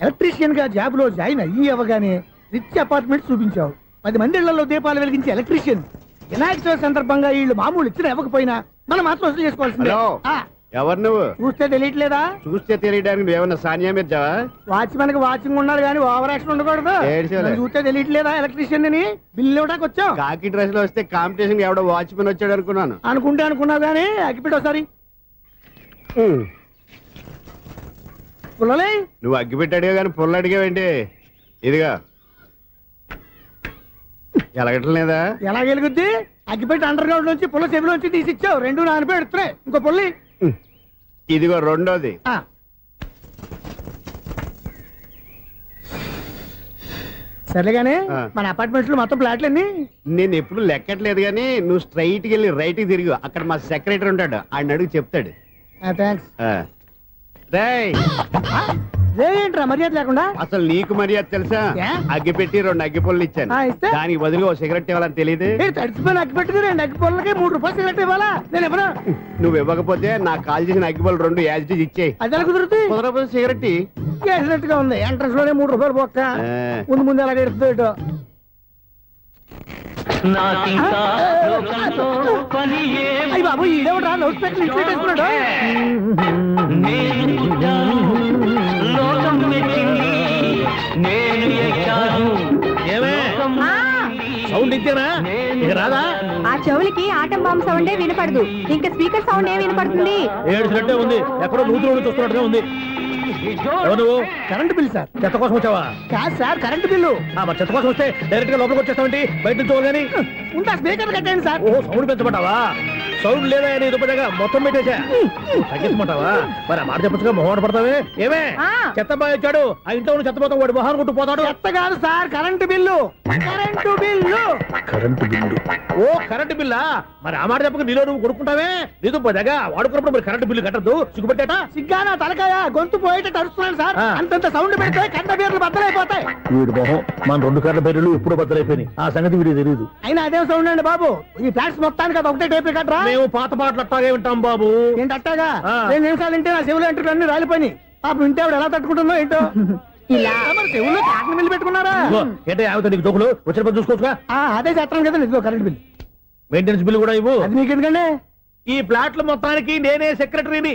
Electrician గా job లో join అయ్యి అవగానే రిచ్ అపార్ట్మెంట్ చూపించావు. 10 మంది ఇళ్లలో దీపాలు వెలిగించే ఎలక్ట్రీషియన్. వినాయక చవితి సందర్భంగా వీళ్ళు మామూలు ఇచ్చిన ఇవ్వకపోయినా మనం మాత్రం వసూలు చేసుకోవాల్సిందే. ఎవరు నువ్వు? చూస్తే తెలియట్లేదా? చూస్తే తెలియడానికి నువ్వేమన్నా సానియా మీర్జావా? వాచ్మెన్ కి వాచింగ్ ఉండాలి కానీ ఓవర్ యాక్షన్ ఉండకూడదు. చూస్తే తెలియట్లేదా ఎలక్ట్రీషియన్ అని? బిల్లు ఇవ్వడానికి వచ్చాం. కాకి డ్రెస్ లో వస్తే కాంపిటీషన్ ఎవడో వాచ్మెన్ వచ్చాడు అనుకున్నాను. అనుకున్నావు కానీ అగ్గిపెట్టి ఒకసారి పుల్లలే. నువ్వు అగ్గి పెట్టాడుగా కానీ పుల్ల అడిగావేంటి? ఇదిగా ఎలగటం లేదా? ఎలా వెలుగుద్ది? అగ్గిపెట్టి అండర్ గ్రౌండ్ నుంచి పుల్ల చెవిలోంచి తీసిచ్చావు. 2 నానిపోయి ఎడుతున్నాయి. ఇంకో పుల్లి ఇదిగో రెండోది. సరేగానే మన అపార్ట్మెంట్ లో మొత్తం ఫ్లాట్లు అన్ని నేను ఎప్పుడు లెక్కట్లేదు కానీ నువ్వు స్ట్రైట్ కి వెళ్ళి రైట్ కి తిరిగి అక్కడ మా సెక్రటరీ ఉంటాడు, ఆయన అడుగు చెప్తాడు. థ్యాంక్స్. ఏంట్రా మర్యాద లేకుండా? అసలు నీకు మర్యాద తెలుసా? అగ్గి పెట్టి 2 అగ్గి పుల్లలు ఇచ్చాను, దానికి బదులుగా 1 సిగరెట్ ఇవ్వాలని తెలియదు. తడిచిపోయిన అగ్గి పెట్టి 2 అగ్గి పుల్లలకి 3 రూపాయలు సిగరెట్ ఇవ్వాలా? నేను ఇవ్వను. నువ్వు ఇవ్వకపోతే నాకు కాల్ చేసిన అగ్గి పుల్లలు 2 యాజిటీస్ ఇచ్చేయి. అది ఎలా కుదురుతుంది? కుదరకపోతే సిగరెట్ చేసినట్టుగా ఉంది. ఎంట్రన్స్ లోనే 3 రూపాయలు పోక్క. ముందు ఎలా ఎడుతుంది ఇటు. అయ్యి బాబు ఈడేవడా లౌడ్ స్పీకర్ ఇంట్లో వేసుకున్నాడు. సౌండ్ ఇచ్చానా? ఇక రాదా? ఆ చెవులకి ఆటం బాంబు సౌండే వినపడదు, ఇంకా స్పీకర్ సౌండ్ ఏ వినపడుతుంది? 7 సెంటే ఉంది, ఎక్కడో నూతులు చూస్తున్నట్టుగా ఉంది. నువ్వు కరెంట్ బిల్ సార్. చెత్త కోసం వచ్చావా? కాదు సార్, కరెంట్ బిల్లు. మరి చెత్త కోసం వస్తే డైరెక్ట్ గా లోపలికి వచ్చేస్తావంటి? బయట నుంచి కానీ ఉంటా స్పీకర్ కట్టండి సార్. ఓ సౌండ్ పెంచమంటావా? సౌండ్ లేదా నీ దుప్పగా మొత్తం పెట్టేసా. తగ్గించమంటావా? మరి ఆ మాట చెప్పచ్చుగా మొహం పడతావే. ఏమే చెత్త బాగా ఇచ్చాడు, ఆ ఇంట్లో చెత్త పోతాం, వాడు మొహాన్ని కొట్టు పోతాడు. చెత్త కాదు sir, current bill. Current bill. Current bill. ఓ కరెంటు బిల్లా? మరి ఆ మాట చెప్పక నీలో నువ్వు కొడుకుంటావే. నీ దుప్పగా వాడుకున్నప్పుడు మరి కరెంటు బిల్లు కట్టద్దు. సిగ్గుపెట్టాట? సిగ్గానా తలకాయ? గొంతు పోయేటట్టు అరుస్తున్నాను సార్. అంతంత సౌండ్ పెడితే కంట బీర్లు బద్దలైపోతాయి. వీడి మొహం మన 2 కార్ల పేర్లు ఎప్పుడో బద్దలైపోయినాయి. ఆ సంగతి వీడికి తెలియదు. అయినా అదే సౌండ్ అండి బాబు. ఈ ఫ్లాట్స్ మొత్తానికి అది ఒకటే టైప్ కట్టరా? మేము పాత పాటలు అట్టాగే వింటాం బాబు. ఏంటి అట్టాగా? 2 నిమిషాలు వింటే నా చెవులు ఎంటర్ అన్ని రాలిపోయి. పాపం వింటే ఆవిడ ఎలా తట్టుకుంటుందో ఏంటో. ఇలా మరి చెవుల్లో కాటన్ బిల్లు పెట్టుకున్నారా? ఏంటో ఆమెతో నీకు జోకులు వచ్చిన పని చూసుకోవచ్చుగా. అదే చేస్తాను కదా. ఇదిగో కరెంట్ బిల్. మెయింటెనెన్స్ బిల్లు కూడా ఇవ్వు. అది మీకు ఎందుకండి? ఈ ప్లాట్ల మొత్తానికి నేనే సెక్రటరీని.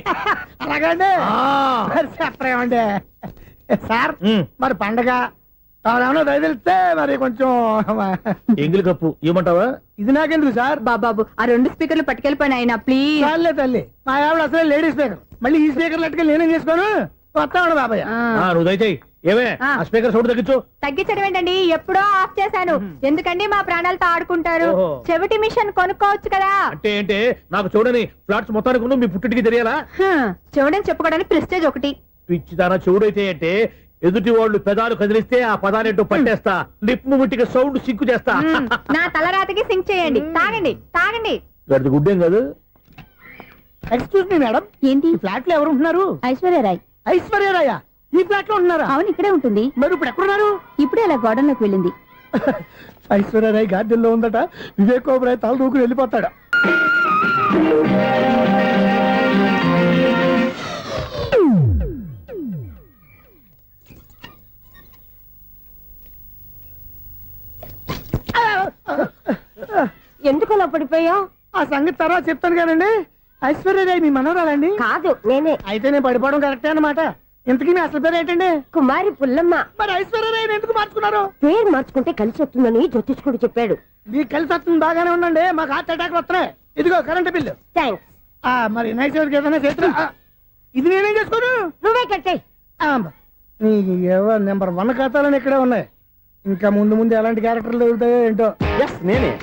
అలాగండి. చెప్పరేమండి సార్. మరి పండగ ఏమన్నా దయదలిస్తే మరి కొంచెం ఎంగిలి కప్పు ఇవ్వమంటావా? ఇది నాకెందుకు సార్? బాబాబు ఆ 2 స్పీకర్లు పట్టుకెళ్ళిపోయిన ఆయన ప్లీజ్. చాలే తల్లి, మా ఆవిడ అసలే లేడీ స్పీకర్. మళ్ళీ ఈ స్పీకర్ లెట్కెళ్ళి నేనేం చేసుకోను? వస్తాడు బాబాయ్. నువ్వు దయచేయి. ఏమే ఆ స్పీకర్ సౌండ్ తగ్గించు. తగ్గించడం ఏంటండి, ఎప్పుడో ఆఫ్ చేశాను. ఎందుకండి మా ప్రాణాలతో ఆడుకుంటారు? చెవిటి మిషన్ కొనుక్కోవచ్చు కదా. అంటే ఏంటే నాకు చూడని ఫ్లాట్స్ మొత్తానికి మీ పుట్టింటికి తెలియాలా? చెవిడని చెప్పుకోవడానికి ప్రెస్టేజ్ ఒకటి. పిచ్చిదానా చెవుడైతే అంటే ఎదుటి వాళ్ళు పెదాలు కదిలిస్తే ఆ పదాలేంటో పట్టేస్తా. లిప్ ముట్టికి సౌండ్ సింకు చేస్తా. నా తలరాతకి సింక్ చేయండి. తాగండి తాగండి. గడిది గుడ్డేం కాదు. ఎక్స్క్యూజ్ మీ మేడం, ఏంటి? ఫ్లాట్ లో ఎవరు ఉంటున్నారు? ఐశ్వర్యరాయ్. ఐశ్వర్యరాయ ఈ ఫ్లాట్ లో ఉంటున్నారా? అవును, ఇక్కడే ఉంటుంది. మరి ఇప్పుడు ఎక్కడున్నారు? ఇప్పుడే అలా గోడంలోకి వెళ్ళింది. ఐశ్వర్యరాయ్ గార్డెన్ లో ఉందట. వివేక్ ఓబరాయ్ తల దూకుని వెళ్ళిపోతాడు. ఎందుకు అలా పడిపోయావు? ఆ సంగతి తర్వాత చెప్తాను కానండి. ఐశ్వర్యరాయ్ మీ మనవరాలండి? కాదు, నేనే. అయితే నేను పడిపోవడం కరెక్టే అన్నమాట. ఇంతకీ మీ అసలు పేరు ఏంటండి? కుమారి పుల్లమ్మ. మరి ఐశ్వర్యరాయ్ ఎందుకు మార్చుకున్నారు? పేరు మార్చుకుంటే కలిసి వస్తుందని జ్యోతిష్కుడు చెప్పాడు. మీకు కలిసి వస్తుంది, బాగానే ఉండండి. మాకు హార్ట్ అటాక్ వస్తున్నాయి. ఇదిగో కరెంట్ బిల్లు. థ్యాంక్స్. మరి నైట్ ఏదైనా చేతున్నా ఇది నేనేం చేసుకోను? నువ్వే కట్టే. నెంబర్ 1 ఖాతాలని ఇక్కడే ఉన్నాయి. ఇంకా ముందు ముందు ఎలాంటి క్యారెక్టర్లు దొరుకుతాయో ఏంటో. నేనే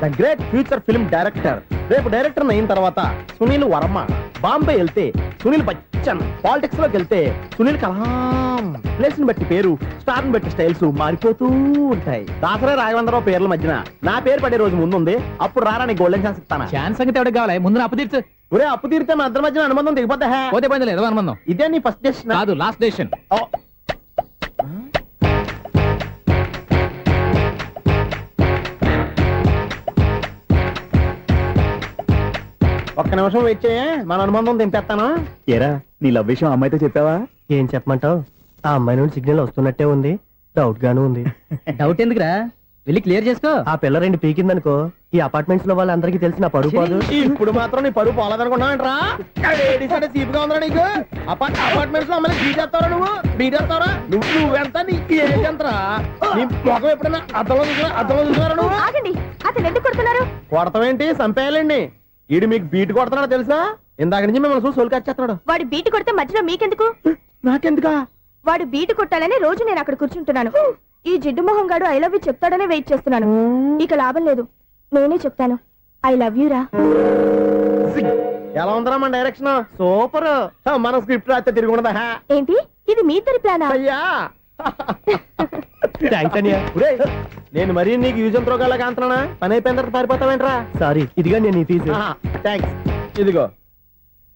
the great future film director. రేపు డైరెక్టర్ అయిన తర్వాత సునీల్ వర్మ. బాంబే వెళ్తే సునీల్ బచ్చన్. పాలిటిక్స్ లోకి వెళ్తే సునీల్ కలాం. ప్లేస్ ని బట్టి పేరు, స్టార్ ని బట్టి స్టైల్స్ మారిపోతూ ఉంటాయి. దాసరే రాఘవేంద్రరావు పేర్ల మధ్యన నా పేరు పడే రోజు ముందుంది. అప్పుడు రారా నీ గోల్డెన్ ఛాన్స్ ఇస్తాను. ఛాన్స్ సంగతి ఎవరికి కావాలి? ముందు అప్పు తీర్చు. ఒరే అప్పు తీరితే మన ఇద్దరి మధ్యన అనుబంధం దిగిపోతా. పోతే పోయింది లేదు అనుబంధం. ఇదే నీ ఫస్ట్ డెస్టినేషన్ కాదు, లాస్ట్ డెసిషన్. ఒక్క నిమిషం వెయిట్ చేయ మన అనుబంధం దింపేస్తాను. ఏరా నీ లవ్ విషయం అమ్మాయితో చెప్పావా? ఏం చెప్పమంటావు? ఆ అమ్మాయి నుండి సిగ్నల్ వస్తున్నట్టే ఉంది, డౌట్ గాను ఉంది. డౌట్ ఎందుకురా, వెళ్ళి క్లియర్ చేసుకో. ఆ పిల్ల రెండు పీకిందనుకో ఈ అపార్ట్మెంట్స్ లో వాళ్ళందరికీ తెలిసిన పరుగు పోదు. ఇప్పుడు మాత్రం నీ పరుగు పోలేదనుకున్నావేంట్రా? సీపుగా ఉందా నీకు? అపార్ట్మెంట్స్ లో అమ్మని బీటేస్తావరా నువ్వెంత నీకు ఏంటంతరా? నీ ముఖం ఎప్పుడైనా అర్థంలో చూసారా నువ్వు? ఆగండి, అతను ఎందుకు కొడుతున్నారు? కొడతావేంటి? చంపేయాలండి. ఈడు మీకు బీట్ కొడుతున్నాడు తెలుసా? ఇందాక నుంచి మిమ్మల్ని చూసి సోల్ కచ్చేస్తున్నాడు. వాడు బీటు కొడితే మధ్యలో మీకెందుకు? నాకెందుకా? వాడు బీటు కొట్టాలని రోజు నేను అక్కడ కూర్చుంటున్నాను. ఈ జిడ్డు మొహం గాడు ఐ లవ్ యూ చెప్తాడనే వెయిట్ చేస్తున్నాను. ఇక లాభం లేదు, నేనే చెప్తాను ఐ లవ్ యూ రా. ఎలా ఉందరా మన డైరెక్షన్? సూపర్. మన స్క్రిప్ట్ రాస్తే తిరిగి ఉండదా? ఏంటి ఇది మీ ఇద్దరి ప్లానా? అయ్యా నేను మరీ నీకు యూజ్ ఎంతో గల కాంతనా? పని అయిపోయిన తర్వాత పారిపోతావేంట్రా? సారీ, ఇదిగా నేను తీసి. థ్యాంక్స్. ఇదిగో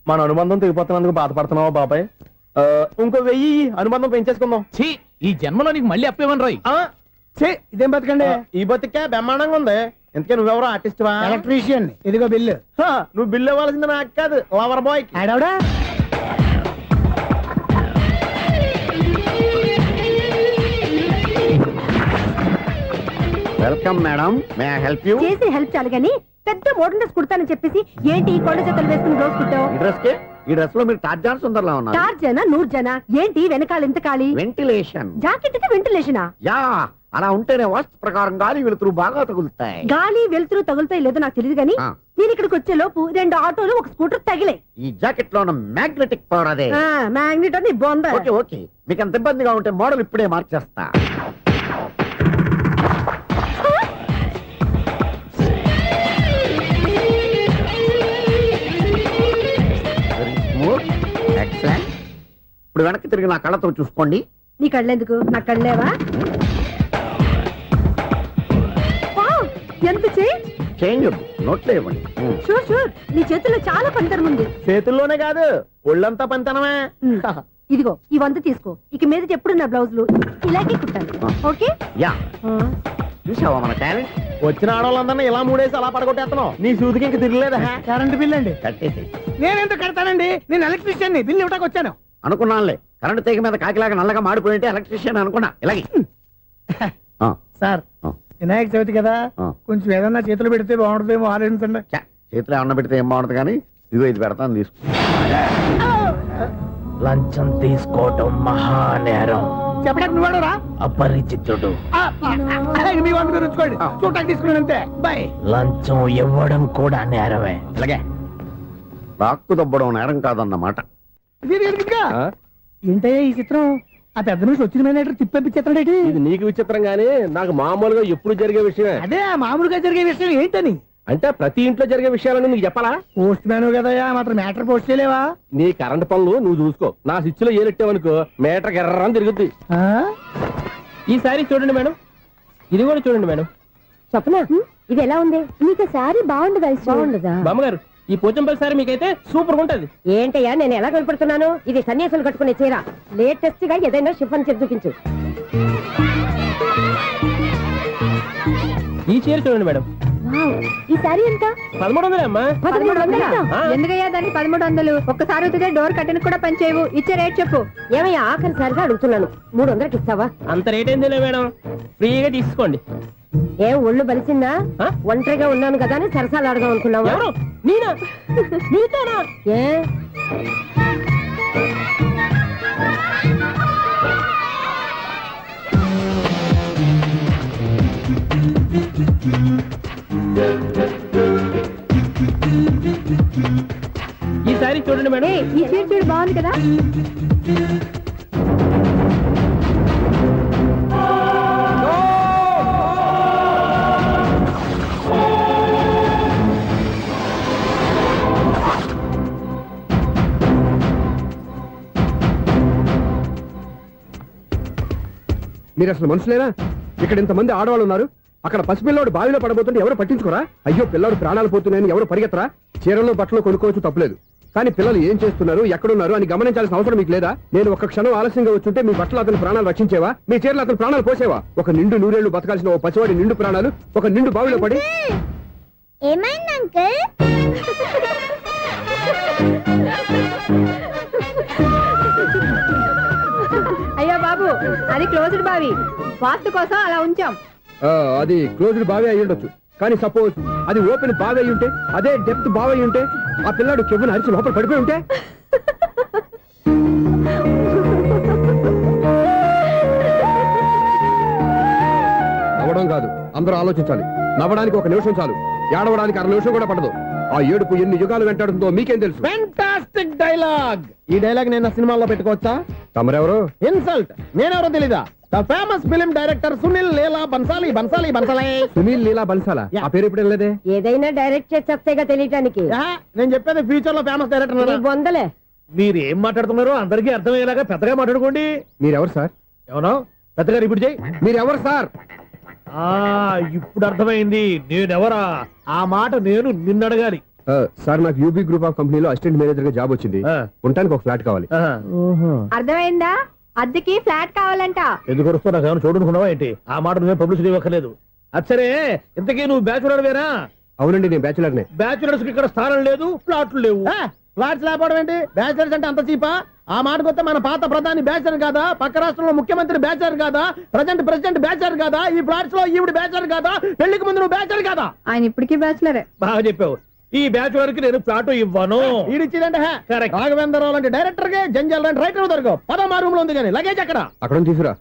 మన అనుబంధం తెగిపోతున్నందుకు బాధపడుతున్నావా బాబాయ్? ఇంకో 1000 అనుబంధం పెంచేసుకుందాం. ఛీ, ఈ జన్మలో నీకు మళ్ళీ అప్పేమని రాయి. ఇదేం బతకండి? ఈ బతికే బ్రహ్మాండంగా ఉంది. ఎందుకే నువ్వెవరో ఆర్టిస్ట్ వా? ఎలక్ట్రీషియన్. ఇదిగో బిల్లు. నువ్వు బిల్లు ఇవ్వాల్సింది నాకు కాదు, లవర్ బాయ్. ఆడవడా? Welcome madam, may I help you? చేసి హెల్ప్ చాలు గాని పెద్ద మోడల్ డ్రెస్ కుడతానని చెప్పేసి ఏంటి ఈ కొండ జతలు వేసుకుని రోజు కుట్టావు? ఈ డ్రెస్ లో మీరు టార్జాన్ సుందర్లా ఉన్నారు. 4 జన 100 జన ఏంటి వెనకాల ఎంత ఖాళీ? వెంటిలేషన్. జాకెట్ కి వెంటిలేషనా? యా, అలా ఉంటేనే వాస్తు ప్రకారం గాలి వెలుతురు బాగా తగులుతాయి. గాలి వెలుతురు తగులుతాయి లేదో నాకు తెలియదు గానీ నేను ఇక్కడికి వచ్చే లోపు 2 ఆటోలు 1 స్కూటర్ తగిలే. ఈ జాకెట్ లో ఉన్న మ్యాగ్నెటిక్ పవర్ అదే. మ్యాగ్నెట్ అని బొంద. ఓకే ఓకే, మీకు అంత ఇబ్బందిగా ఉంటే మోడల్ ఇప్పుడే మార్చేస్తా. ఎక్సలెంట్. ఇప్పుడు వెనక్కి తిరిగి నా కళ్ళతో చూసుకోండి. నీ కళ్ళెందుకు? నా కళ్ళేవా? ఎంత చేంజ్ నోట్లో ఇవ్వండి. షూర్ షూర్, నీ చేతుల్లో చాలా పంతరం ఉంది. చేతుల్లోనే కాదు ఒళ్ళంతా పంతనమే. ఇదిగో ఈ 100 తీసుకో. ఇక మీద ఎప్పుడు నా బ్లౌజులు ఇలాగే కుట్టాను. ఓకే? యా, చూసావా మన టాలెంట్? వచ్చిన ఆడవాళ్ళందరినీ ఇలా మూడేసి అలా పడగొట్టేస్తున్నావు. నీ సూదికి ఇంక తిరగలేదా? కరెంట్ బిల్ అండి. కట్టేసి. నేనెంత కడతానండి? నేను ఎలక్ట్రీషియన్ ని. బిల్లు ఇవ్వడానికి వచ్చాను. అనుకున్నానులే, కరెంట్ తీగ మీద కాకిలాగా నల్లగా మాడిపోయింటే ఎలక్ట్రీషియన్ అనుకున్నా. ఇలాగే సార్, వినాయక చవితి కదా, కొంచెం ఏదన్నా చేతులు పెడితే బాగుంటుందేమో ఆలోచించండి. చేతిలో అన్న పెడితే ఏం బాగుంటుంది కానీ ఇదిగో ఇది పెడతాను, తీసుకో. లంచం తీసుకోవటం మహానేరం. చెప్పడానికి నువ్వాడరా? అపరిచితుడు. మీ వంద మీరు ఉంచుకోండి, చూడటానికి తీసుకున్నాను అంతే. బాయ్. లంచం ఇవ్వడం కూడా నేరమే. అలాగే రాక్కు దబ్బడం నేరం కాదన్నమాట. ఏంటయ్యా ఈ చిత్రం? ఆ పెద్ద నుంచి వచ్చిన మేనేటర్ తిప్పించేస్తాడేటి? ఇది నీకు విచిత్రం గానీ నాకు మామూలుగా ఎప్పుడు జరిగే విషయమే. అదే మామూలుగా జరిగే విషయం ఏంటని? అంటే ప్రతి ఇంట్లో జరిగే విషయాలని నీకు చెప్పాలా? పోస్ట్ మ్యాన్ కదయ్యా, మాత్రం మ్యాటర్ పోస్ట్ చేయలేవా? నీ కరెంట్ పనులు నువ్వు చూసుకో. నా స్విచ్ లో ఏలెట్టావనుకో మీటర్ ఎర్రని తిరుగుద్ది. ఈసారి చూడండి మేడం, ఇది కూడా చూడండి మేడం. చెప్పనా? ఇది ఎలా ఉంది? నీకు సారీ బాగుండదా? బాగుండదా? బామ్మగారు, ఈ పోచంపల్లి సారీ మీకైతే సూపర్ ఉంటది. ఏంటయ్యా నేను ఎలా కనపడుతున్నాను? ఇది సన్యాసులు కట్టుకునే చీర. లేటెస్ట్ గా ఏదైనా షిఫన్ చేసి చూపించు. ఈ చీర చూడండి మేడం. ఈ సారీ ఎంత? 1300 అమ్మా. 1300? ఎందుకయ్యా దానికి 1300? ఒక్కసారి అవుతుందే డోర్ కట్టెన్ కూడా పనిచేయవు. ఇచ్చే రేట్ చెప్పు. ఏమయ్యా ఆఖరిసారిగా అడుగుతున్నాను, 300కి ఇస్తావా? అంత రేట్ ఏందిలే మేడం, ఫ్రీగా తీసుకోండి. ఏం ఒళ్ళు బలిసిందా? ఒంటరిగా ఉన్నాను కదా అని సరసాలు అడదాం అనుకున్నావా? నేనా? నీతోనా? ఏ ఈ సారీ చూడండి మేడం. ఈ చీర చూడు, బాగుంది కదా? మీరు అసలు మనుషులేనా? ఇక్కడ ఇంతమంది ఆడవాళ్ళు ఉన్నారు, అక్కడ పసిపిల్లాడు బావిలో పడబోతుంటే ఎవరు పట్టించుకోరా? అయ్యో పిల్లాడు ప్రాణాలు పోతున్నాయని ఎవరు పరిగెత్తరా? చీరలో బట్టలు కొనుక్కోవచ్చు, తప్పలేదు. కానీ పిల్లలు ఏం చేస్తున్నారు, ఎక్కడున్నారు అని గమనించాల్సిన అవసరం మీకు లేదా? నేను ఒక్క క్షణం ఆలస్యంగా వచ్చుంటే మీ బట్టలు అతని ప్రాణాలు రక్షించేవా? మీ చీరలు అతని ప్రాణాలు పోసేవా? ఒక నిండు 100 ఏళ్లు బతకాల్సిన ఓ పసివాడి నిండు ప్రాణాలు ఒక నిండు బావిలో పడి. ఏమైంది అంకుల్? అయ్యో బాబు అది క్లోజ్డ్ బావి వాస్తు కోసం అలా ఉంచాం. అది క్లోజ్డ్ బావి అయి ఉండొచ్చు, కానీ సపోజ్ అది ఓపెన్ బావి అయి ఉంటే, అదే డెప్త్ బావి అయి ఉంటే, ఆ పిల్లాడు కెవ్వును అరిచి లోపల పడిపోయి ఉంటే. నవ్వడం కాదు, అందరూ ఆలోచించాలి. నవ్వడానికి 1 నిమిషం చాలు, ఏడవడానికి 1/2 నిమిషం కూడా పడదు. ఆ ఏడుపు ఎన్ని యుగాలు వెంటాడుతుందో మీకేం తెలుసు? Fantastic dialogue. ఈ డైలాగ్ నేను నా సినిమాలో పెట్టుకోవచ్చా? తమరెవరు? ఇన్సల్ట్. నేనెవరో తెలీదా? The famous film director Sunil Leela Bansali. Bansali Bansali Sunil Leela బన్సాలా? ఆ పేరు ఇప్పుడు వెళ్ళలేదే. ఏదైనా డైరెక్ట్ చేసేస్తేగా తెలియటానికి. నేను చెప్పేది ఫ్యూచర్ లో ఫేమస్ డైరెక్టర్. బొందలే. మీరు ఏం మాట్లాడుతున్నారో అందరికీ అర్థమయ్యేలాగా పెద్దగా మాట్లాడుకోండి. మీరెవరు సార్? ఎవరో పెద్దగా రిపీట్ చేయి. మీరెవరు సార్? ఇప్పుడు అర్థమైంది నేనెవరా. ఆ మాట నేను నిన్ను అడగాలి. సార్, నాకు యూబీ గ్రూప్ ఆఫ్ కంపెనీలో అసిస్టెంట్ మేనేజర్ గా జాబ్ వచ్చింది. ఉండటానికి ఒక ఫ్లాట్ కావాలి. అర్థమైందా? అద్దెకి ఫ్లాట్ కావాలంట. ఎందుకు వస్తున్నా నాకు ఏమైనా చూడనుకున్నావా ఏంటి? ఆ మాట నువ్వే పబ్లిసిటీ ఇవ్వక్కర్లేదు. అచ్చరే, ఇంతకీ నువ్వు బ్యాచులర్ వేరా? అవునండి, నేను బ్యాచులర్ నే. బ్యాచులర్స్ కి ఇక్కడ స్థానం లేదు, ప్లాట్లు లేవు. ఫ్లాట్స్ లేకపోవడం ఏంటి? బ్యాచలర్స్ అంటే అంత చీపా? ఆ మాటకొస్తే మన పాత ప్రధాని బ్యాచలర్ కాదా? పక్క రాష్ట్రంలో ముఖ్యమంత్రి బ్యాచలర్ కాదా? ప్రెసిడెంట్ బ్యాచలర్ కాదా? ఈ ఫ్లాట్స్ లో ఈవిడ బ్యాచలర్ కాదా? పెళ్లికి ముందు నువ్వు బ్యాచలర్ కాదా? ఆయన ఇప్పటికీ బ్యాచులరే. బాగా చెప్పావు. ఈ బ్యాచులర్ కి నేను ప్లాట్ ఇవ్వను. ఈడిచ్చిందంటే Correct. రాఘవేంద్రరావు లాంటి డైరెక్టర్ గా జంజల్ లాంటి రైటర్ దొరకవు. పదమా రూమ్ లో ఉంది కానీ లగేజ్ అక్కడ. అక్కడ నుంచి తీసుకురా.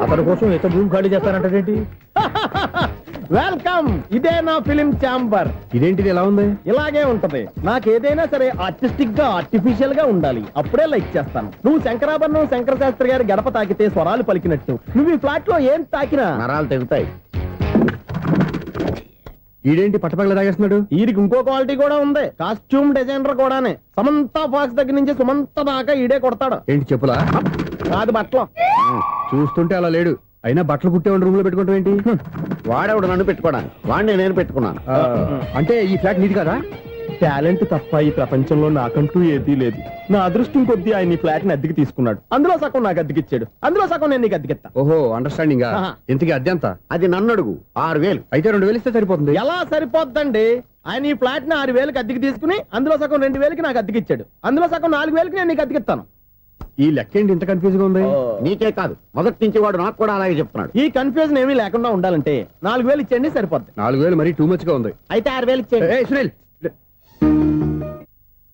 అతని కోసం ఎంత భూమి ఖాళీ చేస్తానంటే వెల్కమ్. ఇదే నా ఫిలిం ఛాంబర్. ఇదేంటిది ఎలా ఉంది? ఇలాగే ఉంటది. నాకు ఏదైనా సరే ఆర్టిస్టిక్ గా ఆర్టిఫిషియల్ గా ఉండాలి, అప్పుడే లైక్ చేస్తాను. నువ్వు శంకరాభరణం శంకర శాస్త్రి గారి గడప తాకితే స్వరాలు పలికినట్టు నువ్వు ఈ ఫ్లాట్ లో ఏం తాకినా నరాలు తెగుతాయి. ఈడేంటి పట్టపగల తాగేస్తున్నాడు? వీరికి ఇంకో క్వాలిటీ కూడా ఉంది. కాస్ట్యూమ్ డిజైనర్ కూడానే. సమంత ఫాక్స్ దగ్గర నుంచి సుమంత దాకా ఈడే కొడతాడు. ఏంటి చెప్పులా? కాదు బట్టలు. చూస్తుంటే అలా లేడు. అయినా బట్టలు కుట్టేవాడి రూమ్ లో పెట్టుకోవడం ఏంటి? వాడేవాడు నన్ను పెట్టుకోవడానికి, వాడిని నేను పెట్టుకున్నాను. అంటే ఈ ఫ్లాట్ నీది కదా? టాలెంట్ తప్ప ఈ ప్రపంచంలో నాకంటూ ఏదీ లేదు. నా అదృష్టం కొద్దీ ఆయన ఈ ఫ్లాట్ ని అద్దెకి తీసుకున్నాడు. అందులో సగం నాకు అద్దెకిచ్చాడు, అందులో సగం నేను నీకు అద్దెకిస్తా. ఓహో, అండర్స్టాండింగ్. ఆహా. ఇంతకీ అద్దె ఎంత? అది నన్ను అడుగు. 6,000. అయితే 2,000 ఇస్తే సరిపోతుంది. ఎలా సరిపోద్దండి? ఆయన ఈ ఫ్లాట్ ని 6,000కి అద్దెకి తీసుకుని అందులో సగం 2,000కి నాకు అద్దెకిచ్చాడు, అందులో సగం 4,000కి నేను నీకు అద్దెకిస్తాను. ఈ లెక్క ఏంటి ఇంత కన్ఫ్యూజ్ గా ఉంది? నీకే కాదు, మొదటి నుంచి వాడు నాకు కూడా అలాగే చెప్తున్నాడు. ఈ కన్ఫ్యూజన్ ఏమీ లేకుండా ఉండాలంటే 4,000 ఇచ్చేయండి, సరిపోద్ది. 4,000 మరీ టూ మచ్ గా ఉంది. అయితే 6,000 ఇచ్చేయండి. ఏయ్, సునీల్.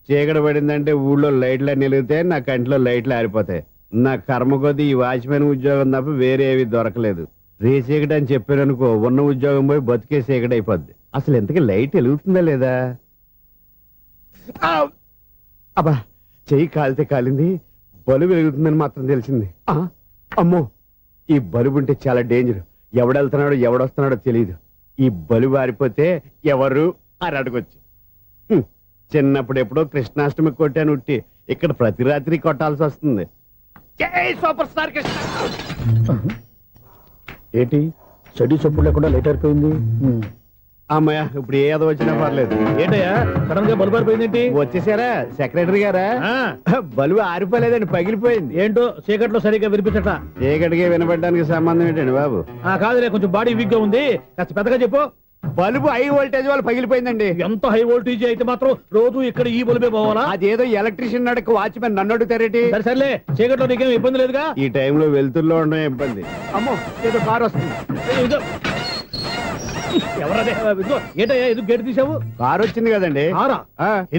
చీకటి పడిందంటే ఊళ్ళో లైట్లు నిలిగితే నా కంటిలో లైట్లు ఆరిపోతాయి. నా కర్మ కొద్దీ ఈ వాచ్మెన్ ఉద్యోగం తప్ప వేరే ఏవి దొరకలేదు. రేచీకటి అని చెప్పారనుకో, ఉన్న ఉద్యోగం పోయి బతికే చీకటి అయిపోద్ది. అసలు ఎంతకీ లైట్ వెలుగుతుందా లేదా? అబ్బా, చెయ్యి కాలితే కాలింది, బలుబు వెలుగుతుందని మాత్రం తెలిసింది. అమ్మో, ఈ బలుబు ఉంటే చాలా డేంజర్. ఎవడెళ్తున్నాడో ఎవడొస్తున్నాడో తెలియదు. ఈ బలుబు ఆరిపోతే ఎవరు అని అడగొచ్చు. చిన్నప్పుడు ఎప్పుడో కృష్ణాష్టమి కొట్టాను ఉట్టి, ఇక్కడ ప్రతి రాత్రి కొట్టాల్సి వస్తుంది. జై సూపర్ స్టార్ కృష్ణ. ఏంటి చెడు చెప్పుడు లేకుండా లేట్ అయిపోయింది. అమ్మయ్య, ఇప్పుడు ఏదో వచ్చినా పర్లేదు. ఏంటయ్యా సడన్ గా బలుపు అయిపోయిందేంటి? వచ్చేసారా సెక్రటరీ గారా? బలుబు ఆరిపోలేదండి, పగిలిపోయింది. ఏంటో చీకట్లో సరిగ్గా వినిపించట. చీకటికి వినపడడానికి సంబంధం ఏంటండి బాబు? కాదులే, కొంచెం బాడీ వీక్ గా ఉంది, కాస్త పెద్దగా చెప్పు. బల్బు హై వోల్టేజ్ వాళ్ళు పగిలిపోయిందండి. ఎంత హై వోల్టేజ్ అయితే మాత్రం రోజు ఇక్కడ ఈ బల్బే పోవాలా? అదేదో ఎలక్ట్రీషియన్ అడగ వాచ్మెన్ నన్ను అడుగుతారేటి? సరే సర్లే, చీకట్లో నీకేం ఇబ్బంది లేదుగా? ఈ టైంలో వెళ్తుల్లో ఉండడం ఇబ్బంది. అమ్మో, ఏదో కారు వస్తుంది. ఇదిగో. ఎవరదే? ఇదిగో, ఏంటయ్యా ఎందుకు గేట్ తీసావు? కారు వచ్చింది కదండి. ఆరా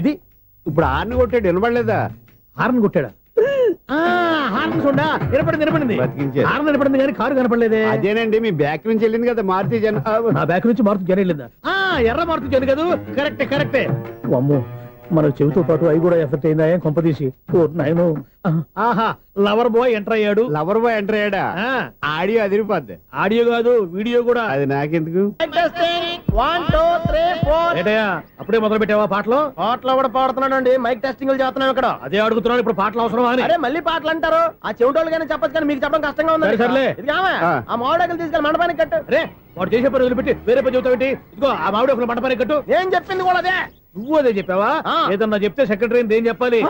ఇది ఇప్పుడు ఆర్ని కొట్టాడు, వినపడలేదా? హార్న్ కొట్టాడా? హార్న్ చూడా వినపడింది. బతికించారు. హార్న్ వినపడింది కానీ కారు కనపడలేదే. అదేనండి, మీ బ్యాక్ నుంచి వెళ్ళింది కదా మారుతి జన. నా బ్యాక్ నుంచి మారుతి జన వెళ్ళిందా? ఎర్ర మారుతి జన కదా? కరెక్టే. అమ్మో, మన చెవితో పాటు అవి కూడా ఎఫెక్ట్ అయిందా? ఏం కొంపదీసి? నాయను. ఆహా, లవర్ బాయ్ ఎంటర్ అయ్యాడు. లవర్ బాయ్ ఎంటర్ అయ్యాడా? ఆడియో అదిరిపోద్ది. ఆడియో కాదు, వీడియో కూడా. అది నాకెందుకు? 1 2 3 4. ఏంటయ్యా అప్పుడే మొదలు పెట్టావా పాటలు? పాటలు కూడా పాడుతున్నాడు అండి. మైక్ టెస్టింగ్ చేస్తున్నాం ఇక్కడ. అదే అడుగుతున్నాను, ఇప్పుడు పాటలు అవసరమా అని. అరే మళ్ళీ పాటలు అంటారు. ఆ చెవిటోళ్ళు కానీ చెప్పచ్చు, కానీ మీకు చెప్పడం కష్టంగా ఉంది. సర్లే. ఆ మామిడాకులు తీసుకెళ్ళి మండపానికి కట్టు. రే, వాడు చేసే పని వదిలిపెట్టి వేరే పని చెబుతావేంటి? ఇదిగో ఆ మామిడి ఒక మంటపానికి కట్టు. ఏం చెప్పింది కూడా అదే. నువ్వు అదే చెప్పావా? ఏదన్నా చెప్తే సెక్రటరీ ఏం చెప్పాలి?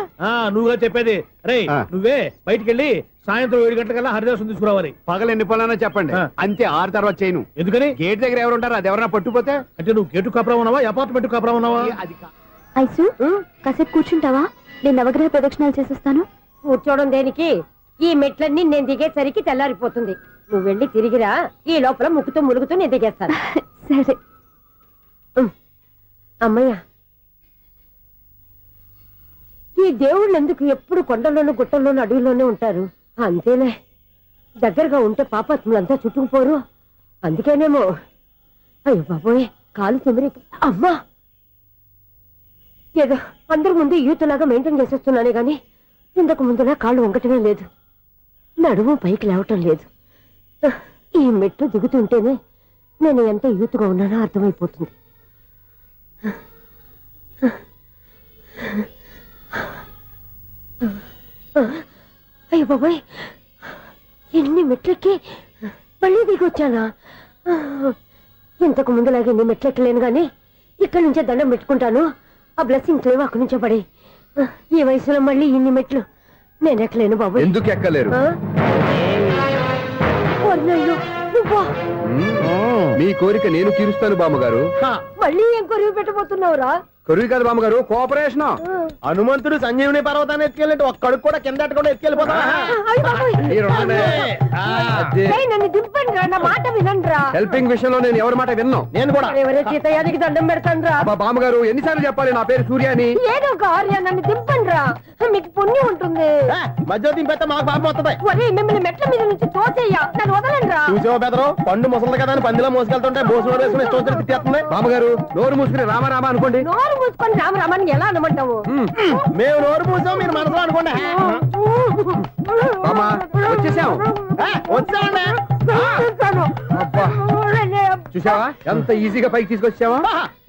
నువ్వుగా చెప్పేది. రే, నువ్వే బయటికి వెళ్ళి సాయంత్రం 7 గంటలకల్లా హరిదాసు తీసుకురావాలి. పగలు ఎన్ని పనులన్నా చెప్పండి, అంతే. 6 తర్వాత చేయను. ఎందుకని? గేట్ దగ్గర ఎవరు ఉంటారు? అది ఎవరన్నా పట్టుపోతే. అంటే నువ్వు గేటు కాపురా ఉన్నావా, అపార్ట్మెంట్ కాపురా ఉన్నావా? అది ఐసు కాసేపు కూర్చుంటావా? నేను నవగ్రహ ప్రదక్షిణాలు చేసేస్తాను. కూర్చోవడం దేనికి? ఈ మెట్లన్నీ నేను దిగేసరికి తెల్లారిపోతుంది. నువ్వు వెళ్ళి తిరిగిరా, ఈ లోపల ముక్కుతూ ములుగుతూ నేను దిగేస్తాను. సరే. అమ్మయ్య, ఈ దేవుళ్ళు ఎందుకు ఎప్పుడు కొండల్లోనూ గుట్టల్లోనూ అడవిలోనే ఉంటారు? అంతేలే, దగ్గరగా ఉంటే పాపాత్ములంతా చుట్టుకుపోరు. అందుకేనేమో. అయ్యో బాబోయ్, కాలు తిమిరి. అమ్మా, ఏదో అందరి ముందు యూత్లాగా మెయింటైన్ చేసేస్తున్నానే గాని ఇంతకు ముందులా కాళ్ళు వంకటమే లేదు, నడుము పైకి లేవటం లేదు. ఈ మెట్లు దిగుతుంటేనే నేను ఎంత యూత్గా ఉన్నానో అర్థమైపోతుంది. అయ్యో బాబాయ్, ఎన్ని మెట్లెక్కి మళ్ళీ దిగొచ్చానా? ఇంతకు ముందులాగే ఎన్ని మెట్లెక్కలేను గాని ఇక్కడి నుంచే దండం పెట్టుకుంటాను. ఆ బ్లెస్సింగ్ లేవు అక్కడి నుంచే పడి. ఈ వయసులో మళ్ళీ ఇన్ని మెట్లు నేను ఎక్కలేను బాబు. ఎందుకు ఎక్కలేరు? నువ్వా? మీ కోరిక నేను తీరుస్తాను బామ్మగారు. మళ్ళీ ఏం కొరివి పెట్టబోతున్నావురా? కొరువు కాదు బామ్మగారు, కోఆపరేషన్. హనుమంతుడు సంజీవుని పర్వతాన్ని ఎత్తుకెళ్ళినట్టు ఒక్కడికి కూడా కింద ఎట్టకుండా ఎత్తుకెళ్ళిపోతా. నన్ను దింపండి రా, నా మాట వినండి రా. హెల్పింగ్ విషయంలో నేను ఎవరి మాట విన్నాను. నేను కూడా. ఎవరే సీతయ్యానికి దండం పెడతాను రా. అబ్బా బామ్మగారు, ఎన్నిసార్లు చెప్పాలి నా పేరు సూర్య అని? ఏదో ఒక ఆర్య, నన్ను దింపండి రా, మీకు పుణ్యం ఉంటుంది. మధ్య దింపేస్తే మాకు పాపం వస్తుంది. ఒరే, మిమ్మల్ని మెట్ల మీద నుంచి తోసేయ్యా, నన్ను వదలండి రా. చూసావా బెదరు, పండు ముసలి కదా అని పందిలో మోసుకెళ్తుంటే బోసు వేసుకుని ఇష్టం తిట్టేస్తుంది. బామ్మగారు, నోరు మూసుకుని రామారామా అనుకోండి. నోరు మూసుకొని రామరామని ఎలా అనమంటావు? మేము నోరు మూసాం, మీరు మనసులో అనుకోండి. బామ్మా, వచ్చేసాం. వచ్చామండి. అబ్బా, చూసావా ఎంత ఈజీగా పైకి తీసుకొచ్చావా?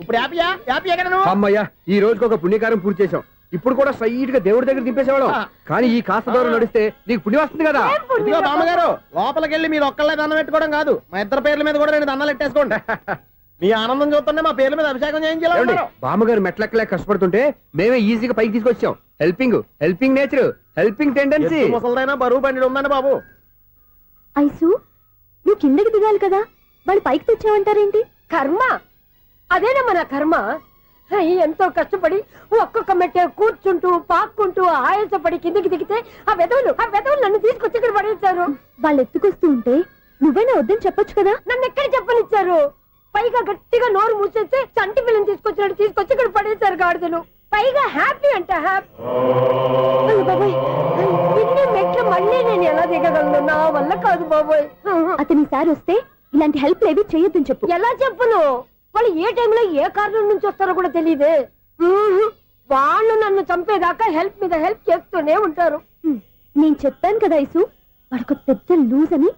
ఇప్పుడు హ్యాపీయా? హ్యాపీ ఎక్కడ నువ్వు? అమ్మయ్యా, ఈ రోజుకి ఒక పుణ్యకారం పూర్తి చేసాం. ఇప్పుడు కూడా స్ట్రైట్ గా దేవుడి దగ్గర దింపేసేవాళ్ళం. కానీ ఈ కాస్త దూరం నడిస్తే నీకు పుణ్యం వస్తుంది కదా. ఇదిగో బామ్మగారు, లోపలికి వెళ్ళి మీరు ఒక్కళ్ళే దండం పెట్టుకోవడం కాదు, మా ఇద్దరు పేర్ల మీద కూడా నేను దండాలు ఎట్టేసుకోండి. మీ ఆనందం చూస్తుంటే మా పేర్ల మీద అభిషేకం చేయించాలి. బామ్మగారు మెట్లెక్కలే కష్టపడుతుంటే మేమే ఈజీగా పైకి తీసుకొచ్చాం. Helping nature, helping tendency. ముసలిదైనా బరువు బండి ఉందండి బాబు. ఐసు, నువ్వు కిందకి దిగాలి కదా, వాళ్ళు పైకి తెచ్చావంటారేంటి? కర్మ అదేనమ్మా నా కర్మ. ఎంతో కష్టపడి ఒక్కొక్క మెట్టే కూర్చుంటూ పాక్కుంటూ ఆయాసపడి కిందకి దిగితే ఆ వెధవులు నన్ను తీసుకొచ్చి ఇక్కడ పడేశారు. వాళ్ళు ఎత్తుకొస్తూ ఉంటే నువ్వైనా వద్దని చెప్పొచ్చు కదా. నన్ను ఎక్కడ చెప్పనిచ్చారు? పైగా గట్టిగా నోరు మూసేస్తే చంటి పిల్లని తీసుకొచ్చినట్టు తీసుకొచ్చి ఇక్కడ పడేశారు గాడిదలు. పైగా హ్యాపీ అంట హ్యాపీ. బాబాయ్, ఇన్ని మెట్లు మళ్ళీ నేను ఎలా దిగగలను? నా వల్ల కాదు బాబోయ్. అతని సారి వస్తే ఇలాంటి హెల్ప్ లేవి చేయొద్దని చెప్పు. ఎలా చెప్పును? వాళ్ళు ఏ టైంలో ఏ కారణం నుంచి వస్తారో కూడా తెలియదే. వాళ్ళు నన్ను చంపేదాకా హెల్ప్ మీద హెల్ప్ చేస్తూనే ఉంటారు. నేను చెప్పాను కదా ఐసు, వాడొక పెద్ద లూజ్ అని.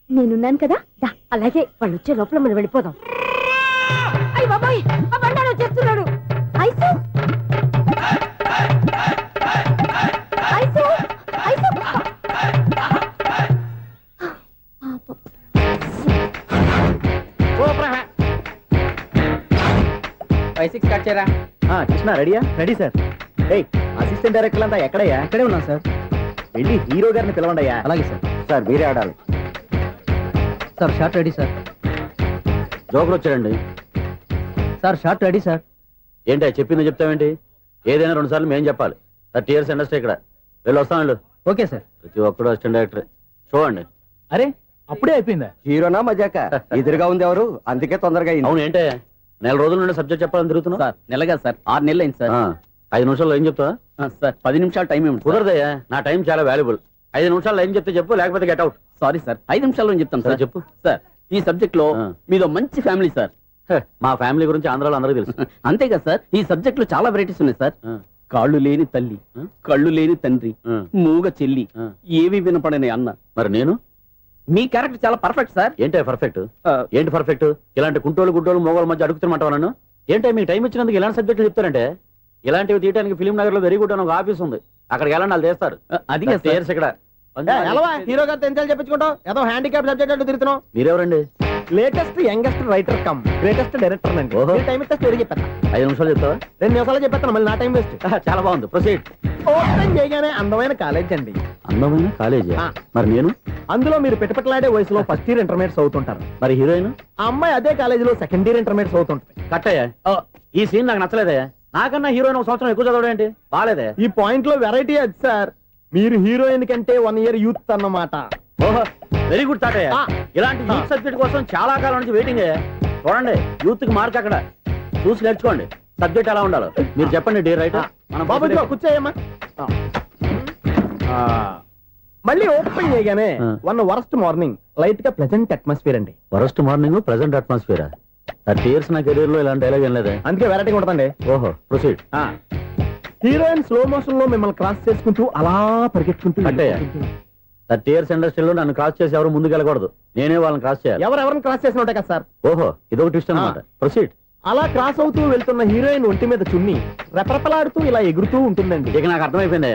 నేనున్నాను కదా, దా. అలాగే, వాళ్ళు వచ్చే లోపల మనం వెళ్ళిపోదాం. అయ్య బాబాయ్, ఆ బండారు వచ్చేస్తున్నాడు. Ice, ice, ice. కృష్ణ రెడీయా? Ready sir. అసిస్టెంట్ డైరెక్టర్ అంతా ఎక్కడయ్యా? ఇక్కడే ఉన్నాం సార్. వెళ్ళి హీరో గారిని పిలవండి. అలాగే సార్. సార్ మీరే ఆడాలి sir. Shot ready sir. Joker వచ్చాడండి. Sir shot ready sir. ఏంటి చెప్పింది చెప్తావేంటి? ఏదైనా 2 సార్లు మేము చెప్పాలి. 30 years ఇండస్ట్రీ ఇక్కడ. వెళ్ళి వస్తాం వెళ్ళు. Okay sir. ప్రతి ఒక్కడు అసిస్టెంట్ డైరెక్టర్. చూడండి. అరే, అప్పుడే అయిపోయిందా? హీరోనా మజాక? ఎదురుగా ఉంది ఎవరు, అందుకే తొందరగా అయింది. అవును, ఏంటే 4 రోజుల నుండి సబ్జెక్ట్ చెప్పాలని తిరుగుతున్నావు? సార్ నెలగా సార్, 6 నెలలు అయింది సార్. 5 నిమిషాల్లో ఏం చెప్తావా? సార్ 10 నిమిషాలు టైం ఏమి కుదరదయ్యా, నా టైం చాలా వాల్యుబుల్. 5 నిమిషాల్లో ఏం చెప్తే చెప్పు, లేకపోతే గెట్ అవుట్. సారీ సార్, 5 నిమిషాల్లో చెప్తాను సార్. చెప్పు. సార్, ఈ సబ్జెక్ట్ లో మీదో మంచి ఫ్యామిలీ సార్. మా ఫ్యామిలీ గురించి ఆంధ్రాలో అందరూ తెలుసు. అంతే కదా సార్, ఈ సబ్జెక్ట్ లో చాలా వెరైటీస్ ఉన్నాయి సార్. కాళ్ళు లేని తల్లి, కళ్ళు లేని తండ్రి, మూగ చెల్లి, ఏవి వినపడని అన్న. మరి నేను? మీ క్యారెక్టర్ చాలా పర్ఫెక్ట్ సార్. ఏంటే పర్ఫెక్ట్? ఏంటి పర్ఫెక్ట్? ఇలాంటి గుంటోళ్ళు మొగోళ్ళ మధ్య అడుగుతున్నమాట నన్ను. ఏంటంటే మీకు టైం ఇచ్చినందుకు ఇలాంటి సబ్జెక్టులు చెప్తారంటే? ఇలాంటివి తీయడానికి ఫిలిం నగర్ లో వెరీ గుడ్ అని ఒక ఆఫీస్ ఉంది, అక్కడికి వెళ్ళండి, వాళ్ళు చేస్తారు. అది ఇక్కడ హీరో గారు తెంచాలి చెప్పించుకుంటాం. ఏదో హ్యాండిక్యాప్ సబ్జెక్ట్ అంటూ తిరుగుతున్నాం. మీరెవరండి? Latest youngest writer cum greatest director అండి. ఓహో. టైం ఇస్తే స్టోరీ చెప్పేస్తా. 5 నిమిషాలు చెప్తావా? 2 నిమిషాలు చెప్పేస్తాను, మళ్ళీ నా టైం వేస్ట్. చాలా బాగుంది, ప్రొసీడ్. ఓపెన్ చేయగానే అందమైన కాలేజ్ అండి. అందమైన కాలేజీ? మరి నేను? అందులో మీరు పెట్టుపట్లాడే వయసులో ఫస్ట్ ఇయర్ ఇంటర్మీడియట్స్ అవుతుంటారు. మరి హీరోయిన్? ఆ అమ్మాయి అదే కాలేజీలో సెకండ్ ఇయర్ ఇంటర్మీడియట్స్ అవుతుంటుంది. కట్టయ్యా, ఈ సీన్ నాకు నచ్చలేదయ్యా. నాకన్నా హీరోయిన్ ఒక సంవత్సరం ఎక్కువ చదవడం ఏంటి బాలేదే. ఈ పాయింట్ లో వెరైటీ అది సార్, మీరు హీరోయిన్ కంటే 1 year యూత్ అన్నమాట. ఓహో వెరీ గుడ్ తాటే. ఇలాంటి యూత్ సబ్జెక్ట్ కోసం చాలా కాలం నుంచి వెయిటింగ్. చూడండి యూత్ కి మార్క్ అక్కడ చూసి నేర్చుకోండి. సబ్జెక్ట్ ఎలా ఉండాలో మీరు చెప్పండి డే రైట్. బాబు కూర్చోయమ్మా. మళ్ళీ ఓపెన్ చేయగానే వన్ వరస్ట్ మార్నింగ్ లైట్ గా ప్లెజెంట్ అట్మాస్ఫియర్ అండి. Worst morning present atmosphere. 30 years నా కెరీర్ లో ఇలాంటి డైలాగ్ ఏం లేదే. అందుకే వెరైటీ ఉంటుందండి. ఓహో ప్రొసీడ్. హీరోయిన్ స్లో మోషన్ లో మిమ్మల్ని క్రాస్ చేసుకుంటూ అలా పరిగెత్తుకుంటూ అంటే 30 years ఇండస్ట్రీలో నన్ను క్రాస్ చేసి ఎవరు ముందుకు వెళ్ళకూడదు, నేనే వాళ్ళని క్రాస్ చేయాలి. ఎవరెవరిని క్రాస్ చేసిన ఉంటాయి కదా సార్. ఓహో ఇదొక ట్విస్ట్ అన్నమాట. ప్రొసీడ్. అలా క్రాస్ అవుతూ వెళ్తున్న హీరోయిన్ ఒంటి మీద చున్ని రెపరెపలాడుతూ ఇలా ఎగురుతూ ఉంటుందండి. ఇక నాకు అర్థమైపోయింది.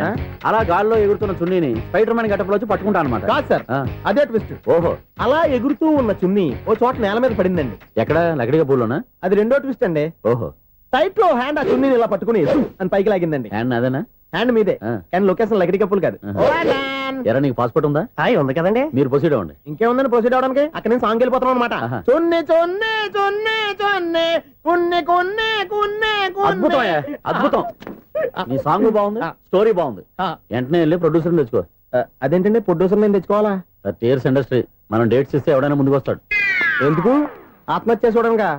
అలా గాల్లో ఎగురుతున్న చున్నీని స్పైడర్ మ్యాన్ గెటప్లో వచ్చి పట్టుకుంటాను అనమాట. కాదు సార్, అదే ట్విస్ట్. ఓహో అలా ఎగురుతూ ఉన్న చున్ని ఓ చోట నేల మీద పడిందండి. ఎక్కడ లకడిగా పూలోనా? అది రెండో ట్విస్ట్ అండి. ఓహో టైట్ లో హ్యాండ్ ఆ చున్నీని ఇలా పట్టుకుని అని పైకి లాగిందండి. హ్యాండ్ అదేనా? హ్యాండ్ మీదే కానీ లొకేషన్ లకడి కప్పులు కాదు. ఎరా నీకు పాస్పోర్ట్ ఉందా? హాయ్ ఉంది కదండి. మీరు ప్రొసీడ్ అవ్వండి. ఇంకేముందని ప్రొసీడ్ అవడానికి అక్కడ నేను సాంగ్ వెళ్ళిపోతున్నాం అనమాట. చున్ని చున్ని చున్ని చున్ని కున్ని కున్ని కున్ని అద్భుతం అద్భుతం. నీ సాంగ్ బాగుంది, స్టోరీ బాగుంది. వెంటనే వెళ్ళి ప్రొడ్యూసర్ తెచ్చుకో. అదేంటండి ప్రొడ్యూసర్ నేను తెచ్చుకోవాలా? 30 years ఇండస్ట్రీ, మనం డేట్స్ ఇస్తే ఎవడైనా ముందుకు వస్తాడు. ఎందుకు? ఆత్మహత్య చూడనుగా.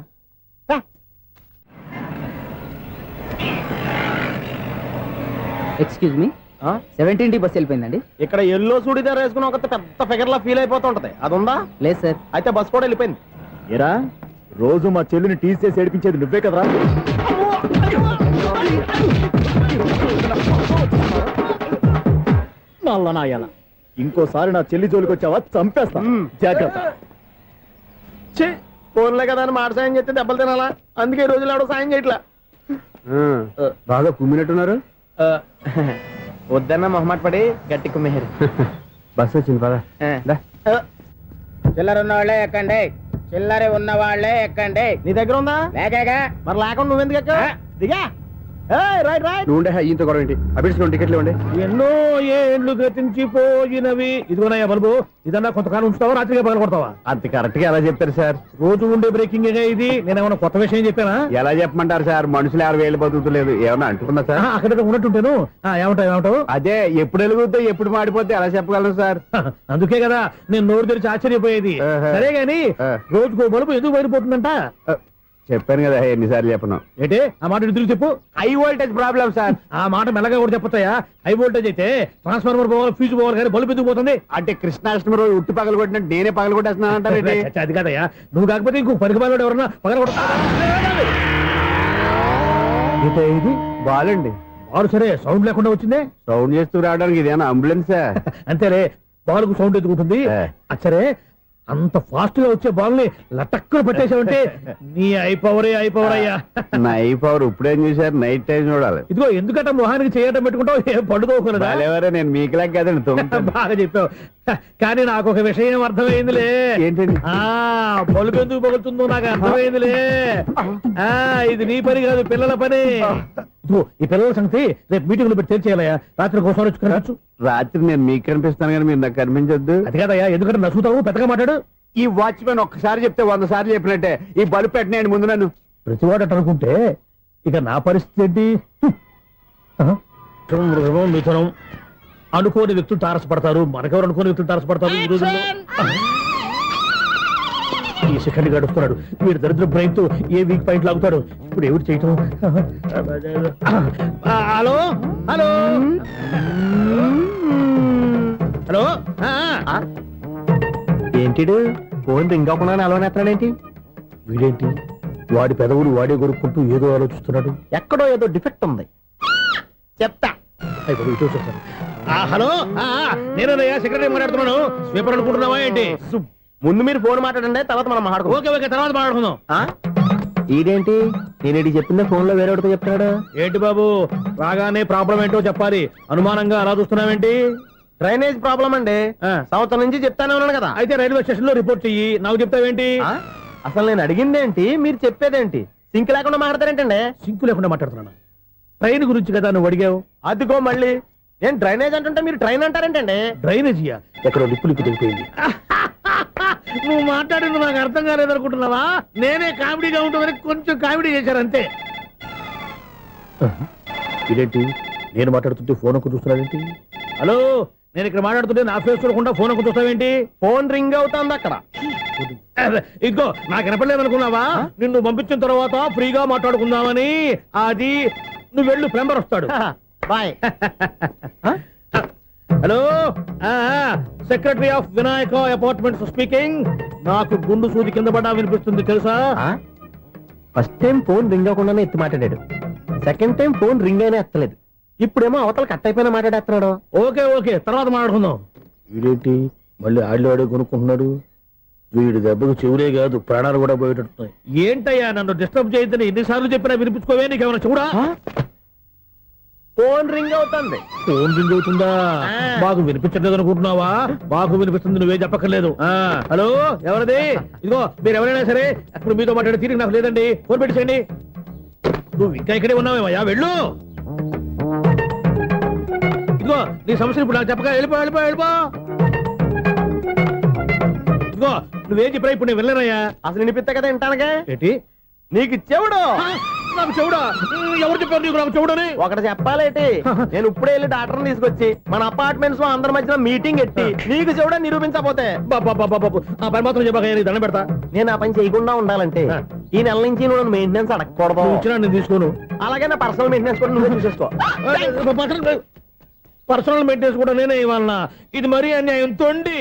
Excuse me, 17D bus వెళ్ళిపోయిందండి. ఇక్కడ ఎల్లో చూడిదార్ వేసుకుని ఒక పెద్ద ఫిగర్ లా ఫీల్ అయిపోతూ ఉంటది, అది ఉందా? లేదు సార్. అయితే బస్ కూడా వెళ్ళిపోయింది. ఏరా రోజు మా చెల్లిని టీస్ చేసి ఏడిపించేది నువ్వే కదరా? నల్లనాయాల ఇంకోసారి నా చెల్లి జోలికి వచ్చావా చంపేస్తా, జాగ్రత్త. ఫోన్లే కదా అని మాట సాయం చేస్తే దెబ్బలు తినాలా, అందుకే ఈ రోజులు ఎవడో సాయం చేయట్లా. బాగా కుమ్మినట్టున్నారు. వద్దన్న మొహమాట పడి గట్టి కుమ్మేరు. బస్ వచ్చింది పదా. చిల్లర ఉన్న వాళ్ళే ఎక్కండి, చిల్లర ఉన్న వాళ్ళే ఎక్కండి. నీ దగ్గర ఉందా? లేకగా మరి లేకుండా నువ్వెందుకు ఎక్క? దిగా. Right right. నువ్వు ఉండే ఈయంతో గొడవ ఏంటి? అభిడ్స్ టికెట్లు ఇవ్వండి. ఎన్నో ఏండ్లు గతించిపోయినవి. ఇదిగోనయ్యా బల్బు, ఇదన్నా కొంతకాలం ఉంచుతావా, రాత్రిగా పగల కొడతావా? అంత కరెక్ట్ గా ఎలా చెప్తారు సార్? రోజు ఉండే బ్రేకింగ్ ఇది. నేనేమన్నా కొత్త విషయం చెప్పానా? ఎలా చెప్పమంటారు సార్? మనుషులు ఎవరు వేలు బతుకుతలేదు, ఏమన్నా అంటున్నా సార్? అక్కడ ఉన్నట్టుంటేను. ఏమంటావు? అదే ఎప్పుడు వెలుగుతో ఎప్పుడు మాడిపోతే ఎలా చెప్పగలను సార్? అందుకే కదా నేను నోరు తెరిచి ఆశ్చర్యపోయేది. సరే గాని రోజుకో బలుపు ఎందుకు బయటపోతుందంట? చెప్పాను కదా ఎన్నిసార్లు చెప్పను. ఏంటే ఆ మాట ఇద్దరు చెప్పు. High voltage problem sir. ఆ మాట మెల్లగా కూడా చెప్పొచ్చాయా? హై వోల్టేజ్ అయితే ట్రాన్స్ఫార్మర్ పోవాలి, ఫ్యూజ్ పోవాలి, కానీ బల్బు ఎందుకు పోతుంది? అంటే కృష్ణాష్టమి రోజు ఉట్టి పగలు కొట్టినట్టు నేనే పగలు కొట్టేస్తున్నాను అంటారు. అది కాదయ్యా, నువ్వు కాకపోతే ఇంకో పనికి బాలు ఎవరన్నా పగల కొడతా. ఇది బాలండి. బాలు సరే సౌండ్ లేకుండా వచ్చిందే. సౌండ్ చేస్తూ రావడానికి ఇదేనా అంబులెన్సా? అంతేలే, బాలుకు సౌండ్ ఎదుగుతుంది. సరే అంత ఫాస్ట్ గా వచ్చే బాల్ ని లటక్కులు పట్టేసావంటే నీ ఐపవర్ అయ్యా. నై పవర్ ఇప్పుడేం చూసారు? నైట్ టైం చూడాలి. ఇదిగో ఎందుకంటే మొహానికి చేయటం పెట్టుకుంటావు, ఏం పండుకోకుండా. నేను మీకులా కదండి. బాగా చెప్పావు. కానీ నాకు ఒక విషయం అర్థమైందిలే. ఏంటండి? బలుపు ఎందుకు పగులుతుందో నాకు అర్థమైందిలే. ఇది నీ పని కాదు, పిల్లల పని. ఈ పిల్లల సంగతి రేపు మీటింగ్ లో పెట్టి తెలిసేయాలయ్యా. రాత్రి కోసం వచ్చుకోవచ్చు. రాత్రి నేను మీకు కనిపిస్తాను కానీ మీరు నాకు కనిపించొద్దు. అది కాదయ్యా, ఎందుకంటే నసుగుతావు, పెద్దగా మాట్లాడు. ఈ వాచ్మెన్ ఒక్కసారి చెప్తే 100 సార్లు చెప్పినట్టే. ఈ బల్బు పెట్టినాయండి ముందు నన్ను. ప్రతివాడట అనుకుంటే ఇక నా పరిస్థితి ఏంటి? మిథునం అనుకోని వ్యక్తులు తారసపడతారు. మనకెవరు అనుకోని వ్యక్తులు తారసపడతారు ఈ రోజుల్లో? ఈ సెకండ్ గడుస్తున్నాడు వీడు దరిద్ర బ్రెయిన్ తో ఏ వీక్ పాయింట్ లాగుతాడు. ఇప్పుడు ఎవరు చేయటం? Hello hello hello. ఏంటిడు ఫోన్ రింగ్ అవ్వకుండా అలవనేస్తాడేంటి? వీడేంటి వాడి పెదవులు వాడే కొరుక్కుంటూ ఏదో ఆలోచిస్తున్నాడు. ఎక్కడో ఏదో డిఫెక్ట్ ఉంది, చెప్తా. హలో, నేనయ్యా సెక్రటరీ మాట్లాడుతున్నాను. స్వీపర్ అనుకుంటున్నావా ఏంటి? ముందు మీరు ఫోన్ మాట్లాడండి, తర్వాత మనం మాట్లాడుకో. ఓకే ఓకే, తర్వాత మాట్లాడుకుందాం. ఇదేంటి నేను చెప్పిందే ఫోన్ లో వేరే వాడితో చెప్తున్నాడు? ఏంటి బాబు, రాగానే ప్రాబ్లం ఏంటో చెప్పాలి. అనుమానంగా అలా చూస్తున్నావేంటి? డ్రైనేజ్ ప్రాబ్లం అండి. సంవత్సరం నుంచి చెప్తానే ఉన్నాను కదా. అయితే రైల్వే స్టేషన్ లో రిపోర్ట్ చెయ్యి, నాకు చెప్తావేంటి? అసలు నేను అడిగిందేంటి, మీరు చెప్పేదేంటి? సింక్ లేకుండా మాట్లాడతారేంటండి? సింక్ లేకుండా మాట్లాడుతున్నాను. ట్రైన్ గురించి కదా నువ్వు అడిగావు. అదిగో మళ్ళీ నేను డ్రైనేజ్ అంటుంటే మీరు ట్రైన్ అంటారేంటండి? డ్రైనేజీయా? ఎక్కడో లిప్పు దిగిపోయింది. నువ్వు మాట్లాడింది నాకు అర్థం కాలేదనుకుంటున్నావా? నేనే కామెడీగా ఉంటుందని కొంచెం కామెడీ చేశారు అంతే. ఇదేంటి నేను మాట్లాడుతుంటే ఫోన్ ఒక్క చూస్తున్నావేంటి? హలో, నేను ఇక్కడ మాట్లాడుతుంటే నా ఫేస్ చూడకుండా ఫోన్ ఒక్క చూస్తావేంటి? ఫోన్ రింగ్ అవుతుంది అక్కడ. ఇంకో నాకు వినపడలేదు అనుకున్నావా? నిన్ను పంపించిన తర్వాత ఫ్రీగా మాట్లాడుకుందామని. అది నువ్వు వెళ్ళు, ప్లంబర్ వస్తాడు. Bye. Hello, secretary of Vinayaka apartments speaking. నాకు గుండు సూది కింద పడ్డా వినిపిస్తుంది తెలుసా? ఫస్ట్ టైం ఫోన్ రింగ్ అవ్వకుండానే ఎత్తి మాట్లాడాడు. సెకండ్ టైం ఫోన్ రింగ్ అయినా ఎత్తలేదు. ఇప్పుడేమో అవతల కట్ అయిపోయినా మాట్లాడేస్తున్నాడు. ఓకే ఓకే, తర్వాత మాట్లాడుకుందాం. వీడేంటి మళ్ళీ ఆడివాడే కొనుక్కుంటున్నాడు? వీడి దెబ్బకు చెవులే కాదు, ప్రాణాలు కూడా పోయేటట్టున్నాయి. ఏంటయ్యా నన్ను డిస్టర్బ్ చేయొద్దని ఎన్నిసార్లు చెప్పినా వినిపించుకోవే? నీకేమైనా చూడా? ఫోన్ రింగ్ అవుతుంది. ఫోన్ రింగ్ అవుతుందా? మాకు వినిపించట్లేదు అనుకుంటున్నావా? మాకు వినిపిస్తుంది, నువ్వే చెప్పక్కర్లేదు. హలో, ఎవరిది? ఇదిగో మీరు ఎవరైనా సరే ఇప్పుడు మీతో మాట్లాడే తీరిక నాకు లేదండి. ఫోన్ పెట్టేసేయండి. నువ్వు ఇంకా ఇక్కడే ఉన్నావేమయ్యా, వెళ్ళు. ఇదిగో నీ సమస్యలు ఇప్పుడు నాకు చెప్పక వెళ్ళిపో వెళ్ళిపో వెళ్ళిపో. ఇదిగో నువ్వేం చెప్పరా ఇప్పుడు నేను వెళ్ళానయ్యా. అసలు వినిపిస్తా కదా వింటానుగా. ఏంటి నీకు చెవుడు? నాకు చెవుడా? ఎవరు చెప్పారు నీకు నాకు చెవుడని? ఒకటి చెప్పాలేటి, నేను ఇప్పుడే వెళ్ళి డాక్టర్ని తీసుకొచ్చి మన అపార్ట్మెంట్స్ లో అందరి మధ్యలో మీటింగ్ ఎట్టి నీకు చెవుడా నిరూపించకపోతే ఆ పని మాత్రం చెప్పక దండం పెడతా. నేను ఆ పని చేయకుండా ఉండాలంటే ఈ నెల నుంచి నువ్వు మెయింటెనెన్స్ అడగకూడదు. ఇచ్చినా నేను తీసుకోను. అలాగే నా పర్సనల్ మెయింటెనెన్స్ కూడా నువ్వే చూసేసుకో. పర్సనల్ మెయింటెనెన్స్ కూడా నేనే ఇవ్వాలన్నా? ఇది మరీ అన్యాయం. తొండి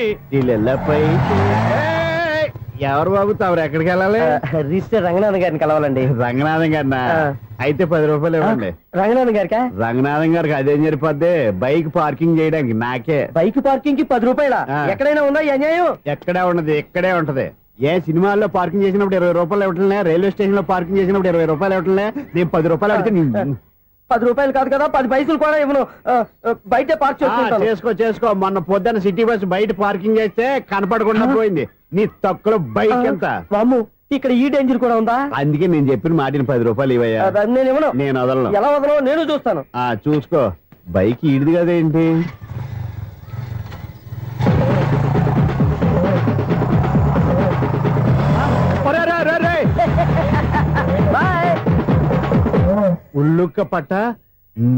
ఎవరు బాబు తమరు ఎక్కడికి వెళ్ళాలి? రిజిస్టర్ రంగనాథన్ గారిని కలవాలండి. రంగనాథం గారినా? అయితే 10 రూపాయలు ఇవ్వండి. రంగనాథన్ గారికా? రంగనాథం గారికి అదేం సరిపోద్ది, బైక్ పార్కింగ్ చేయడానికి. నాకే బైక్ పార్కింగ్ కి 10 రూపాయల? ఎక్కడైనా ఉందా ఈ అన్యాయం? ఎక్కడే ఉండదు, ఇక్కడే ఉంటది. ఏ సినిమాల్లో పార్కింగ్ చేసినప్పుడు 20 రూపాయలు ఇవ్వట్లే, రైల్వే స్టేషన్ లో పార్కింగ్ చేసినప్పుడు 20 రూపాయలు ఇవ్వట్లే, నేను 10 రూపాయలు అడిగితే 10 రూపాయలు కాదు కదా, 10 పైసలు కూడా ఇవ్వను. బయట పార్క్ చేసుకుంటాను. చేసుకో. మొన్న పొద్దున్న సిటీ బస్ బయట పార్కింగ్ చేస్తే కనపడకుండా పోయింది. నీ తక్కువ బైక్ ఎంత? వామ్ము, ఇక్కడ ఈ డేంజర్ కూడా ఉందా? అందుకే నేను చెప్పిన మాటిని 10 రూపాయలు ఇవ్వయ్యా. నేను ఇవ్వను. నేను వదలను. ఎలా వదలను? నేను చూస్తాను. చూసుకో. బైక్ ఈడిది కదేంటి? ఉల్లుక్క పట్ట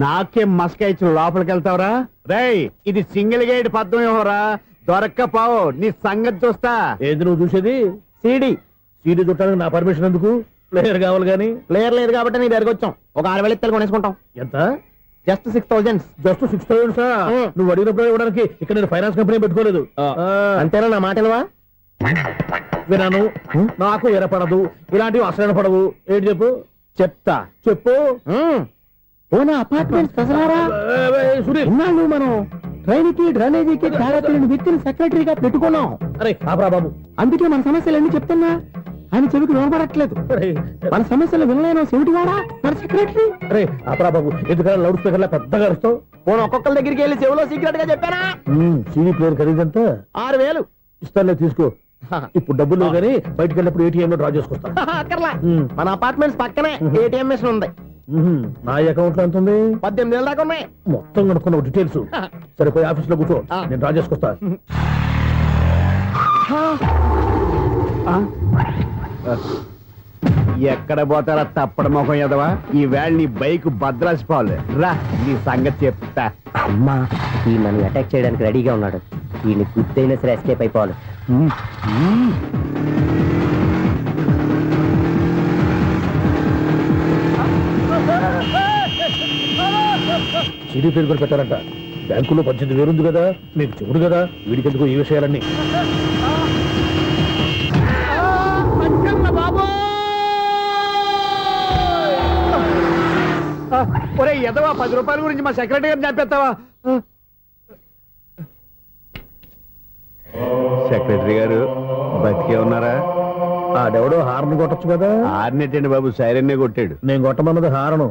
నాకే మస్క ఇచ్చి లోపలికి వెళ్తావరా? రేయ్, ఇది సింగిల్ గేట్ పద్మం ఇవ్వరా? దొరక్కపోవు, నీ సంగతి చూస్తా. ఏది నువ్వు చూసేది? సీడీ చుట్టానికి నా పర్మిషన్ ఎందుకు? ప్లేయర్ కావాలి గానీ. ప్లేయర్ లేదు కాబట్టి నీ దగ్గరకు వచ్చాం. ఒక 6,000 ఇత్తలు కొనేసుకుంటాం. ఎంత? జస్ట్ 6,000. జస్ట్ 6,000? నువ్వు అడిగినప్పుడు ఇవ్వడానికి ఇక్కడ నేను ఫైనాన్స్ కంపెనీ పెట్టుకోలేదు. అంతేనా? నా మాటలువా? విన్నాను. నాకు ఎరపడదు, ఇలాంటివి అసలు పడవు. ఏంటి చెప్పు? చెప్తా. చెప్పు. అపార్ట్మెంట్ సునీల్, మనం ట్రైన్కి డ్రైనేజీకి తేడా తెలియని వ్యక్తిని సెక్రటరీగా పెట్టుకున్నాం. అరే ఆపరా బాబు, అందుకే మన సమస్యలు ఎన్ని చెప్తున్నా ఆయన చెవికి వినపడట్లేదు. మన సమస్యలు వినలేను చెవిటివాడా మన సెక్రటరీ. అరే ఆపరా బాబు, ఎందుకన్నా లౌడ్ స్పీకర్ లా పెద్దగా అరుస్తావు? పోను ఒక్కొక్కరి దగ్గరికి వెళ్ళి చెవిలో సీక్రెట్ గా చెప్పానా? CD player ఖరీదంతా 6,000. ఇస్తానులే, తీసుకో. ఇప్పుడు డబ్బులు లేవు కానీ బయటకు వెళ్ళినప్పుడు ఏటీఎం లో డ్రా చేసుకొస్తా. అక్కర్లా, మన అపార్ట్మెంట్స్ పక్కనే ఏటీఎం మిషన్ ఉంది. నా అకౌంట్ లో ఎంత ఉంది? 18,000 దాకా ఉన్నాయి. మొత్తం కనుక్కున్న డీటెయిల్స్. సరిపోయి ఆఫీస్ లో కూర్చో, నేను డ్రా చేసుకొస్తా. ఎక్కడ పోతారా తప్పడ మొహం ఎదవా? ఈ వేళ నీ బైక్ భద్రాసిపోవాలి. రా, నీ సంగతి చెప్తా. అమ్మా, ఈ నన్ను అటాక్ చేయడానికి రెడీగా ఉన్నాడు. ఈయన గుద్దైనా సరే ఎస్కేప్ అయిపోవాలి. సిడీ పేరు కూడా పెట్టారంట. బ్యాంకులో 18,000 ఉంది కదా, మీకు చెవుడు కదా, వీడికెందుకు ఈ విషయాలన్నీ? ఒరే ఎదవా, 10 రూపాయల గురించి మా సెక్రటరీ గారిని చంపేస్తావా? సెక్రటరీ గారు బతికే ఉన్నారా? ఆడెవడో హార్న్ కొట్టచ్చు కదా. హార్నెట్టండి బాబు, సైరన్నే కొట్టాడు. నేను కొట్టమన్నది హారను.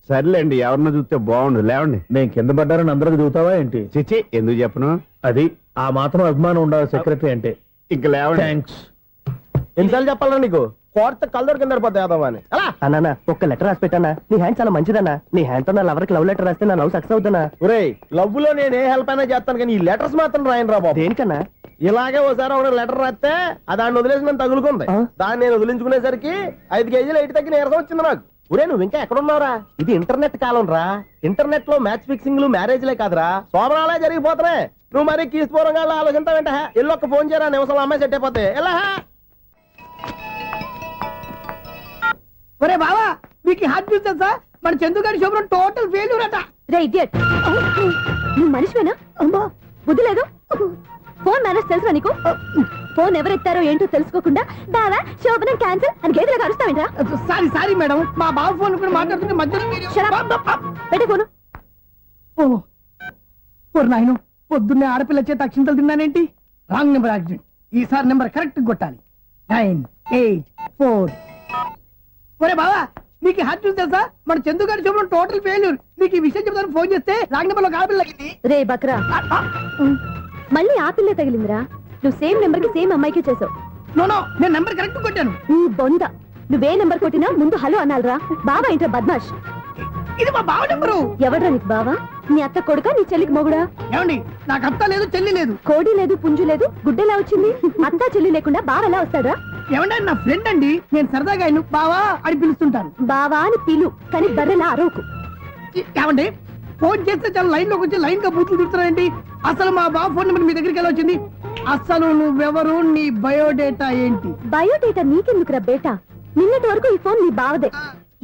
సర్లేండి, ఎవరన్నా చూస్తే బాగుండు. లేవండి. నేను కింద పడ్డారని అందరికి చూతావా ఏంటి? చిచ్చి, ఎందుకు చెప్పను? అది ఆ మాత్రం అభిమానం ఉండాలి సెక్రటరీ అంటే. ఇంక లేవండి. థ్యాంక్స్. ఎన్నిసార్లు చెప్పాలన్నా నీకు? కోర్త కల్దోడు కింద పోతాయి అని. అన్నా, ఒక్క లెటర్ రాసి పెట్టానా? నీ హ్యాండ్ చాలా మంచిదన్నా. నీ హ్యాండ్ తో నా లవర్కి లవ్ లెటర్ రాస్తే నా లవ్ సక్సెస్ అవుతానా? ఒరే, లవ్ లో నేను ఏ హెల్ప్ అయినా చేస్తాను, కానీ ఈ లెటర్స్ మాత్రం రాయను రా బాబు. దేనికన్నా? ఇలాగే ఓసారి ఒక లెటర్ రాస్తే దాన్ని వదిలేసి నన్ను తగులుకుంది. దాన్ని నేను వదిలించుకునేసరికి 5 కేజీలు ఎయిట్ తగ్గి నీరసం వచ్చింది నాకు. ఒరే నువ్వు ఇంకా ఎక్కడున్నావురా? ఇది ఇంటర్నెట్ కాలం రా. ఇంటర్నెట్ లో మ్యాచ్ ఫిక్సింగ్లు మ్యారేజ్లే కాదురా, శోభనాలే జరిగిపోతున్నాయి. నువ్వు మరి కీస్పూరంగా ఆలోచించావంట. ఎల్లు ఒక్క ఫోన్ చేయరా, నిమిషంలో అమ్మాయి సెట్ అయిపోతే. ఎలా ఒరే బావా, మీకు హార్ట్ న్యూస్ తెలుసా? మన చందుగారి శుభ్రం టోటల్ ఫెయిల్యూర్ అట. రే ఇడియట్, నువ్వు మనిషివేనా? అమ్మా, బుద్ధి లేదు. ఫోన్ మేనేజ్ తెలుసా నీకు? ఫోన్ ఎవరెత్తారో ఏంటో తెలుసుకోకుండా బావా శోభనం క్యాన్సిల్ అని గేదెలకు అరుస్తావేంట్రా? సారీ మేడం, మా బావ ఫోన్ కూడా మాట్లాడుతుంటే మధ్యలో పెట్టే ఫోను. ఓ నాయను, పొద్దున్నే ఆడపిల్ల చేత అక్షింతలు తిన్నానేంటి? Wrong number accident. ఈసారి నెంబర్ కరెక్ట్ కొట్టాలి. 984. ఒరే బావా, నీకు హార్ట్ న్యూస్ తెలుసా? మన చందుగారి శుభ్రం టోటల్ ఫెయిల్యూర్. నీకు ఈ విషయం చెప్తాను ఫోన్ చేస్తే రాంగ్ నెంబర్ లో ఆడపిల్ల తగ్గింది. రే బక్రా, మళ్ళీ ఆ పిల్లే తగిలిందిరా. నువ్వు సేమ్ నెంబర్ కి సేమ్ అమ్మాయికే చేసావు. నో, నేను నెంబర్ కరెక్ట్ కొట్టాను. నీ బొంద, నువ్వే నెంబర్ కొట్టినా ముందు హలో అనాలరా. బావా ఏంట్రా బద్మాష్? ఇది మా బావ నెంబరు. ఎవడ్రా నీకు బావా? నీ అత్త కొడుక, నీ చెల్లికి మొగుడా? ఏమండి, నాకు అత్త లేదు, చెల్లి లేదు. కోడి లేదు, పుంజు లేదు, గుడ్డెలా వచ్చింది? అత్త చెల్లి లేకుండా బావ ఎలా వస్తాడా? ఏమండి, నా ఫ్రెండ్ అండి. నేను సరదాగా ఆయన బావా అని పిలుస్తుంటాను. బావా అని పిలు, కానీ బర్రెలా అరవకు. ఏమండి, ఫోన్ చేస్తే చాలా లైన్ లోకి వచ్చి లైన్ గా బూతులు తిడుతున్నారేంటి? అసలు మా బావ ఫోన్ నెంబర్ మీ దగ్గరికి ఎలా వచ్చింది? అసలు నువ్వెవరు, నీ బయోడేటా ఏంటి? బయోడేటా నీకెందుకురా బేటా? నిన్నటి వరకు ఈ ఫోన్ నీ బావదే,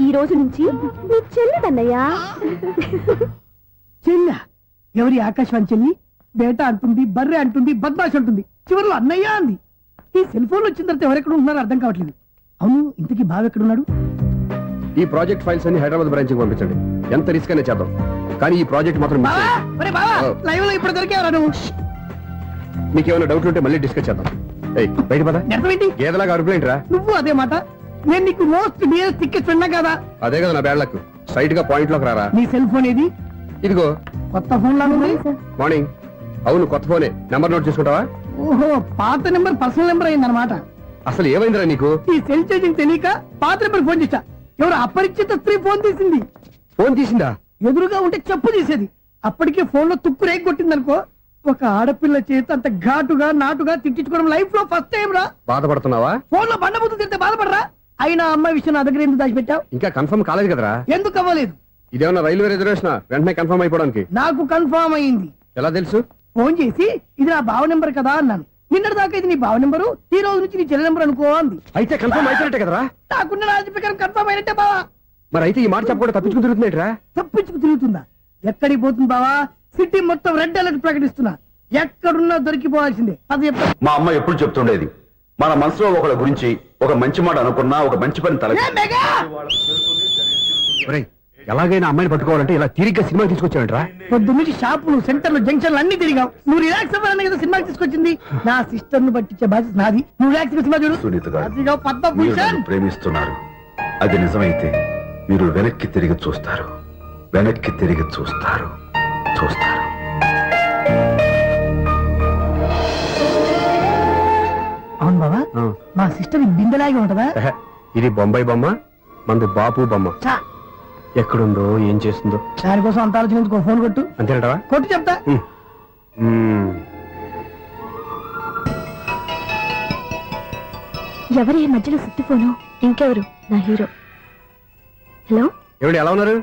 ఈ రోజు నుంచి నీ చెల్లిదన్నయ్యా. చెల్ల ఎవరి? ఆకాశవాణి చెల్లి. బేటా అంటుంది, బర్రె అంటుంది, బద్మాష్ అంటుంది, చివరిలో అన్నయ్య అంది. ఈ సెల్ ఫోన్ వచ్చిన తర్వాత ఎవరెక్కడ ఉంటున్నారో అర్థం కావట్లేదు. అవును, ఇంతకీ బావ ఎక్కడున్నాడు? ఈ ప్రాజెక్ట్ ఫైల్స్ అన్ని హైదరాబాద్ బ్రాంచ్ కి పంపించండి. ఎంత రిస్క్ అయినా చేద్దాం, కానీ ఈ ప్రాజెక్ట్ మాత్రం miss బావా, చేయొద్దు. ఒరే బావా, లైవ్ లో ఇప్పుడు దొరికేవరా నువ్వు? మీకు ఏమైనా డౌట్ ఉంటే మళ్ళీ డిస్కస్ చేద్దాం. ఏయ్, బయట పద. అర్థమేంటి? గేదలాగా అరుపులేంట్రా? నువ్వు అదే మాట. నేను నీకు మోస్ట్ డియరెస్ట్ టికెట్ ఉన్నా కదా. అదే కదా నా బ్యాడ్ లక్. స్ట్రైట్ గా పాయింట్ లోకి రారా. నీ సెల్ ఫోన్ ఏది? ఇదిగో కొత్త ఫోన్ లాగా ఉంది. మార్నింగ్. అవును, కొత్త ఫోనే. నెంబర్ నోట్ చేసుకుంటావా? ఓహో, పాత నెంబర్ పర్సనల్ నెంబర్ అయిందన్నమాట. అసలు ఏమైందిరా నీకు? ఈ సెల్ చేసింగ్ తెలియక పాత నెంబర్ ఫోన్ చేశా. ఎవరు అపరిచిత స్త్రీ ఫోన్ తీసింది. ఫోన్ తీసిందా? ఎదురుగా ఉంటే చెప్పు తీసేది. అప్పటికే ఫోన్ లో తుక్కు రేగి కొట్టిందనుకో. ఒక ఆడపిల్ల చేత అంత ఘాటుగా నాటుగా తిట్టించుకోవడం లైఫ్ లో ఫస్ట్ టైం రా. బాధపడుతున్నావా? ఫోన్ లో బండబుద్ధి తింటే బాధపడరా? అయినా అమ్మాయి విషయం నా దగ్గర ఎందుకు దాచిపెట్టావు? ఇంకా కన్ఫర్మ్ కాలేదు కదరా. ఎందుకు అవ్వలేదు? ఇదేమన్నా రైల్వే రిజర్వేషన్? వెంటనే కన్ఫర్మ్ అయిపోవడానికి. నాకు కన్ఫర్మ్ అయింది. ఎలా తెలుసు? ఫోన్ చేసి ఇది నా బావ నెంబర్ కదా అన్నాను. నిన్నటి దాకా ఇది నీ బావ నెంబరు, ఈ రోజు నుంచి నీ చెల్లి నెంబర్ అనుకో అంది. అయితే కన్ఫర్మ్ అయిపోయినట్టే కదరా. నాకున్న రాజు ప్రకారం కన్ఫర్మ్ అయినట్టే బావా. మరి అయితే ఈ మాట చెప్పకుండా తప్పించుకుని తిరుగుతున్నట్రా? తప్పించుకు తిరుగుతుందా? ఎక్కడికి పోతుంది బావా? సిటీ మొత్తం రెడ్ అలర్ట్ ప్రకటిస్తున్నా. ఎక్కడున్నా దొరికిపోవాల్సిందే. అది చెప్తా. మా అమ్మ ఎప్పుడు చెప్తుండేది, మన మనసులో ఒకళ్ళ గురించి ఒక మంచి మాట అనుకున్నా ఒక మంచి పని తల ఏ మెగా! ఒరేయ్, ఎలాగైనా అమ్మాయిని పట్టుకోవాలంటే ఇలా తిరిగ్గా సినిమా తీసుకొచ్చావంట్రా. పొద్దున్నుంచి షాపులు, సెంటర్లు, జంక్షన్లు అన్ని తిరిగావు. నువ్వు రిలాక్స్ అవ్వాలని కదా సినిమాకి తీసుకొచ్చింది. నా సిస్టర్ ను పట్టించే బాధ్యత నాది. నువ్వు రిలాక్స్ సినిమా చూడు. సునీత గారు, అదిగో మీరు పద్మభూషణ్. నన్ను ప్రేమిస్తున్నారు. అది నిజమైతే మీరు వెనక్కి తిరిగి చూస్తారు, వెనక్కి తిరిగి చూస్తారు, చూస్తారు. అవును బాబా, మా సిస్టర్ బిందెలాగే ఉంటదా? ఎహె, ఇది బొంబాయి బొమ్మ, మంది బాపు బొమ్మ. చా, ఎక్కడుందో ఏం చేస్తుందో. దానికోసం అంత ఆలోచించుకో. ఫోన్ కొట్టు. అంతేనంటావా? కొట్టు చెప్తా. ఎవరి మధ్యలో సుత్తి ఫోను? ఇంకెవరు? నా హీరో. హలో, ఏమిటి ఎలా ఉన్నారు?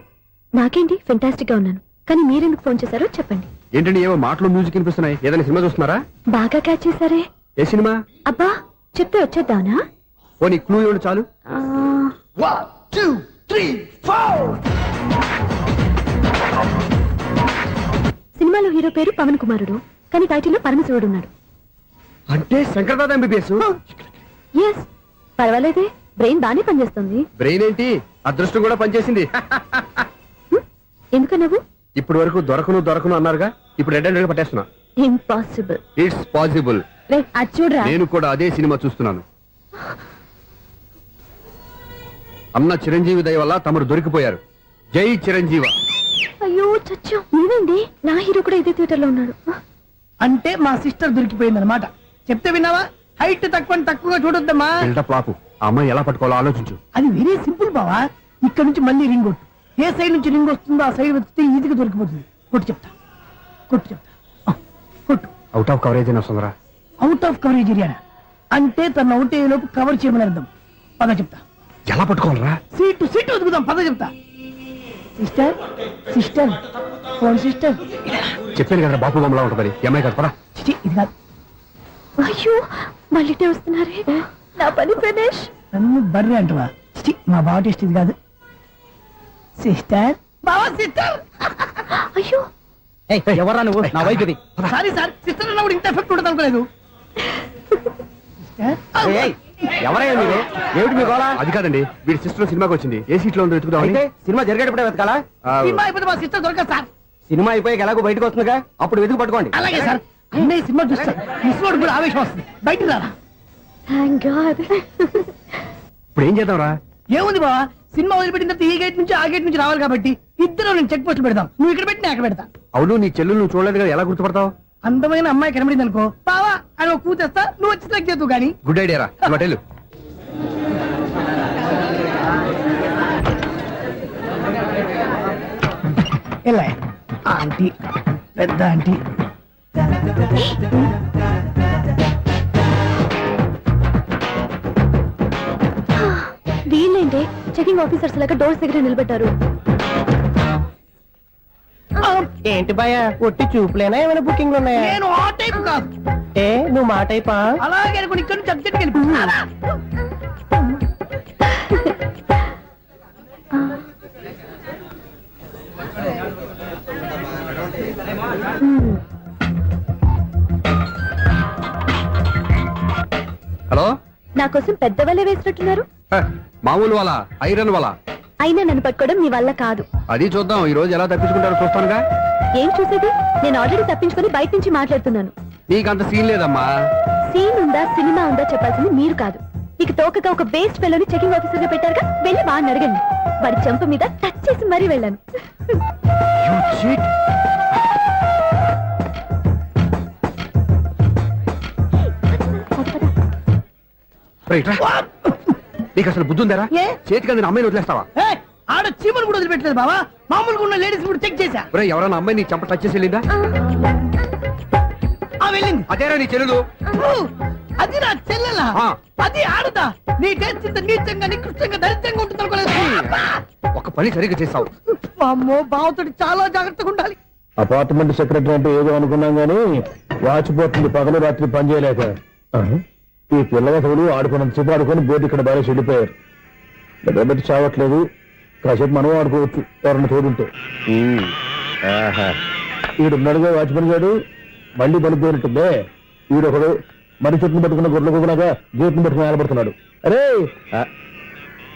నాకేంటి ఫెంటాస్టిక్ గా ఉన్నాను, కానీ మీరెందుకు ఫోన్ చేశారో చెప్పండి. ఏంటండి ఏవో మాటలు మ్యూజిక్ వినిపిస్తున్నాయి? ఏదైనా సినిమా చూస్తున్నారా? బాగా క్యాచ్ చేశారే. ఏ సినిమా? అబ్బా, చెప్తే వచ్చేద్దానా? ఓ నీ క్లూ ఇవ్వండి చాలు. 1 2 3 4. సినిమాలో హీరో పేరు పవన్ కుమారుడు, కానీ టైటిల్లో పరమశివుడు ఉన్నాడు. అంటే శంకర్దాద ఎంబీబీఎస్. ఎస్, పర్వాలేదే, బ్రెయిన్ బానే పనిచేస్తుంది. బ్రెయిన్ ఏంటి, అదృష్టం కూడా పనిచేసింది. ఎందుకన్నావు? ఇప్పటి వరకు దొరకను అన్నారుగా, ఇప్పుడు రెడ్ అండ్ పట్టేస్తున్నా. ఇంపాసిబుల్. It's possible. రే, అది చూడరా. నేను కూడా అదే సినిమా చూస్తున్నాను. అన్న చిరంజీవి దయ వల్ల తమరు దొరికిపోయారు. జై చిరంజీవ. అయ్యో చచ్చా, ఏమైంది? నా హీరో కూడా ఇదే థియేటర్ లో ఉన్నాడు. అంటే మా సిస్టర్ దొరికిపోయింది అనమాట. చెప్తే విన్నావా? హైట్ తక్కువగా చూడొద్దమ్మా. బిల్డప్ లాపు. ఆ అమ్మాయి ఎలా పట్టుకోవాలో ఆలోచించు. అది వెరీ సింపుల్ బావా. ఇక్కడ నుంచి మళ్ళీ రింగ్ కొట్టు. ఏ సైడ్ నుంచి రింగ్ వస్తుందో ఆ సైడ్ వెతికితే ఈజీగా దొరికిపోతుంది. కొట్టు చెప్తా. కొట్టు. అవుట్ ఆఫ్ కవరేజ్ అయినా వస్తుందిరా. అవుట్ ఆఫ్ కవరేజ్ ఏరియా అంటే తన అవుట్ అయ్యే లోపు కవర్ చేయమని అర్థం. పద చెప్తా. ఎలా పట్టుకోవాలరా? సీటు సీటు వెతుకుదాం, పద చెప్తా. Sister sister phone sister. చెప్పాను కదా బాపు బొమ్మలా ఉంటుంది అమ్మాయి కదా. పద. చిచి, ఇది కాదు. అయ్యో మళ్ళీ వస్తున్నారే నా పని ప్రదేశ్. నన్ను బర్రె అంటవా? చిచి, మా బావ టేస్ట్ ఇది కాదు. సిస్టర్ బావా సిస్టర్. అయ్యో ఎవరా నువ్వు? నా వైపు ఇది. సారీ సార్, సిస్టర్ అన్నప్పుడు ఇంత ఎఫెక్ట్ ఉండదు అనుకోలేదు. ఎవరయ్యా మీరు? ఏమిటి మీ గోళ? అది కాదండి, వీడి సిస్టర్ సినిమాకి వచ్చింది. ఏ సీట్ లో ఉందో వెతుకుదామని. అయితే సినిమా జరిగేటప్పుడే వెతకాలా? సినిమా అయిపోతే మా సిస్టర్ దొరకదు సార్. సినిమా అయిపోయాక ఎలాగో బయటకు వస్తుందిగా, అప్పుడు వెతుకు పట్టుకోండి. అలాగే సార్. అన్నయ్య సినిమా చూస్తారు, మిస్ వాడు కూడా ఆవేశం వస్తుంది. బయటికి రారా. Thank God. ఇప్పుడు ఏం చేద్దాంరా? ఏముంది బావా, సినిమా వదిలిపెట్టిన తర్వాత ఈ గేట్ నుంచి ఆ గేట్ నుంచి రావాలి కాబట్టి ఇద్దరు నేను చెక్ పోస్టులు పెడతాం. నువ్వు ఇక్కడ పెట్టి నేను అక్కడ పెడతా. అవును, నీ చెల్లెలు నువ్వు చూడలేదు కదా, ఎలా గుర్తుపడతావు? అందమైన అమ్మాయి కనబడింది అనుకో, బావా అని ఒక కూతేస్తా, నువ్వు వచ్చి సెలెక్ట్ చేద్దు కానీ. గుడ్ ఐడియా రా. హోటల్ ఎలా ఆంటీ, పెద్ద ఆంటీ. వీళ్ళేంటే చెకింగ్ ఆఫీసర్స్ లాగా డోర్స్ దగ్గర నిలబెట్టారు. ఏంటి భయ, ఒట్టి చూపులేనా ఏమైనా బుకింగ్ ఉన్నాయా? నేను ఆ టైప్ కాదు. ఏ నువ్వు మాట అయిపా? అలాగే అనుకుని ఇక్కడ నుంచి అర్జెంట్కి వెళ్ళిపోతున్నా. హలో. నా కోసం పెద్ద వలే వేసినట్టున్నారు. మామూలు వాళ్ళ ఐరన్ వాళ్ళ. అయినా నన్ను పట్టుకోవడం మీ వల్ల కాదు. అది చూద్దాం, ఈ రోజు ఎలా తప్పించుకుంటారో చూస్తానుగా. ఏం చూసేది? నేను ఆల్రెడీ తప్పించుకొని బయట నుంచి మాట్లాడుతున్నాను. నీకంత సీన్ లేదమ్మా. సీన్ ఉందా సినిమా ఉందా చెప్పాల్సింది మీరు కాదు. మీకు తోకగా ఒక బేస్ట్ ఫెలోని చెకింగ్ ఆఫీసర్ గా పెట్టారుగా, వెళ్ళి బాగా అడగండి. వాడి చెంప మీద టచ్ చేసి మరీ వెళ్ళాను. నీకు అసలు బుద్ధి ఉందారా? ఏ? చేతికి అందిన అమ్మాయిని వదిలేస్తావా? ఏయ్, ఆడ చీమలు కూడా వదిలిపెట్టలేదు బావా. మామూలుగా ఉన్న లేడీస్ కూడా చెక్ చేశా. ఒరేయ్, ఎవరైనా అమ్మాయి నీ చెంప టచ్ చేసి వెళ్ళిందా? ఆ వెళ్ళింది. అదేరా నీ చెల్లెలు. అది నా చెల్లెలా? ఆ. అది ఆడదా? నీ టేస్ట్ ఇంత నీచంగా నికృష్టంగా దరిద్రంగా ఉంటుంది అనుకోలేదు. ఒక పని సరిగ్గా చేస్తావు. అమ్మో, బావతోటి చాలా జాగ్రత్తగా ఉండాలి. అపార్ట్మెంట్ సెక్రటరీ అంటే ఏదో అనుకున్నాం గానీ వాచిపోతుంది పగలు రాత్రి పని చేయలేక. ఈ పిల్లవాడు ఆడుకున్నంత సేపు ఆడుకొని బోర్డు ఇక్కడ బాగా చెడిపోయారు. బట్టి చావట్లేదు, కాసేపు మనం ఆడుకోవచ్చు ఎవరన్నా తోడుంటే. ఈడున్నాడుగా వాచ్మెన్ గారు, మళ్ళీ బలిపోయినట్టుందే. ఈడొకడు మరి చెట్టును పట్టుకున్న గొడ్ల కుక్కలాగా గేట్ను పట్టుకుని నిలబడుతున్నాడు. అరే,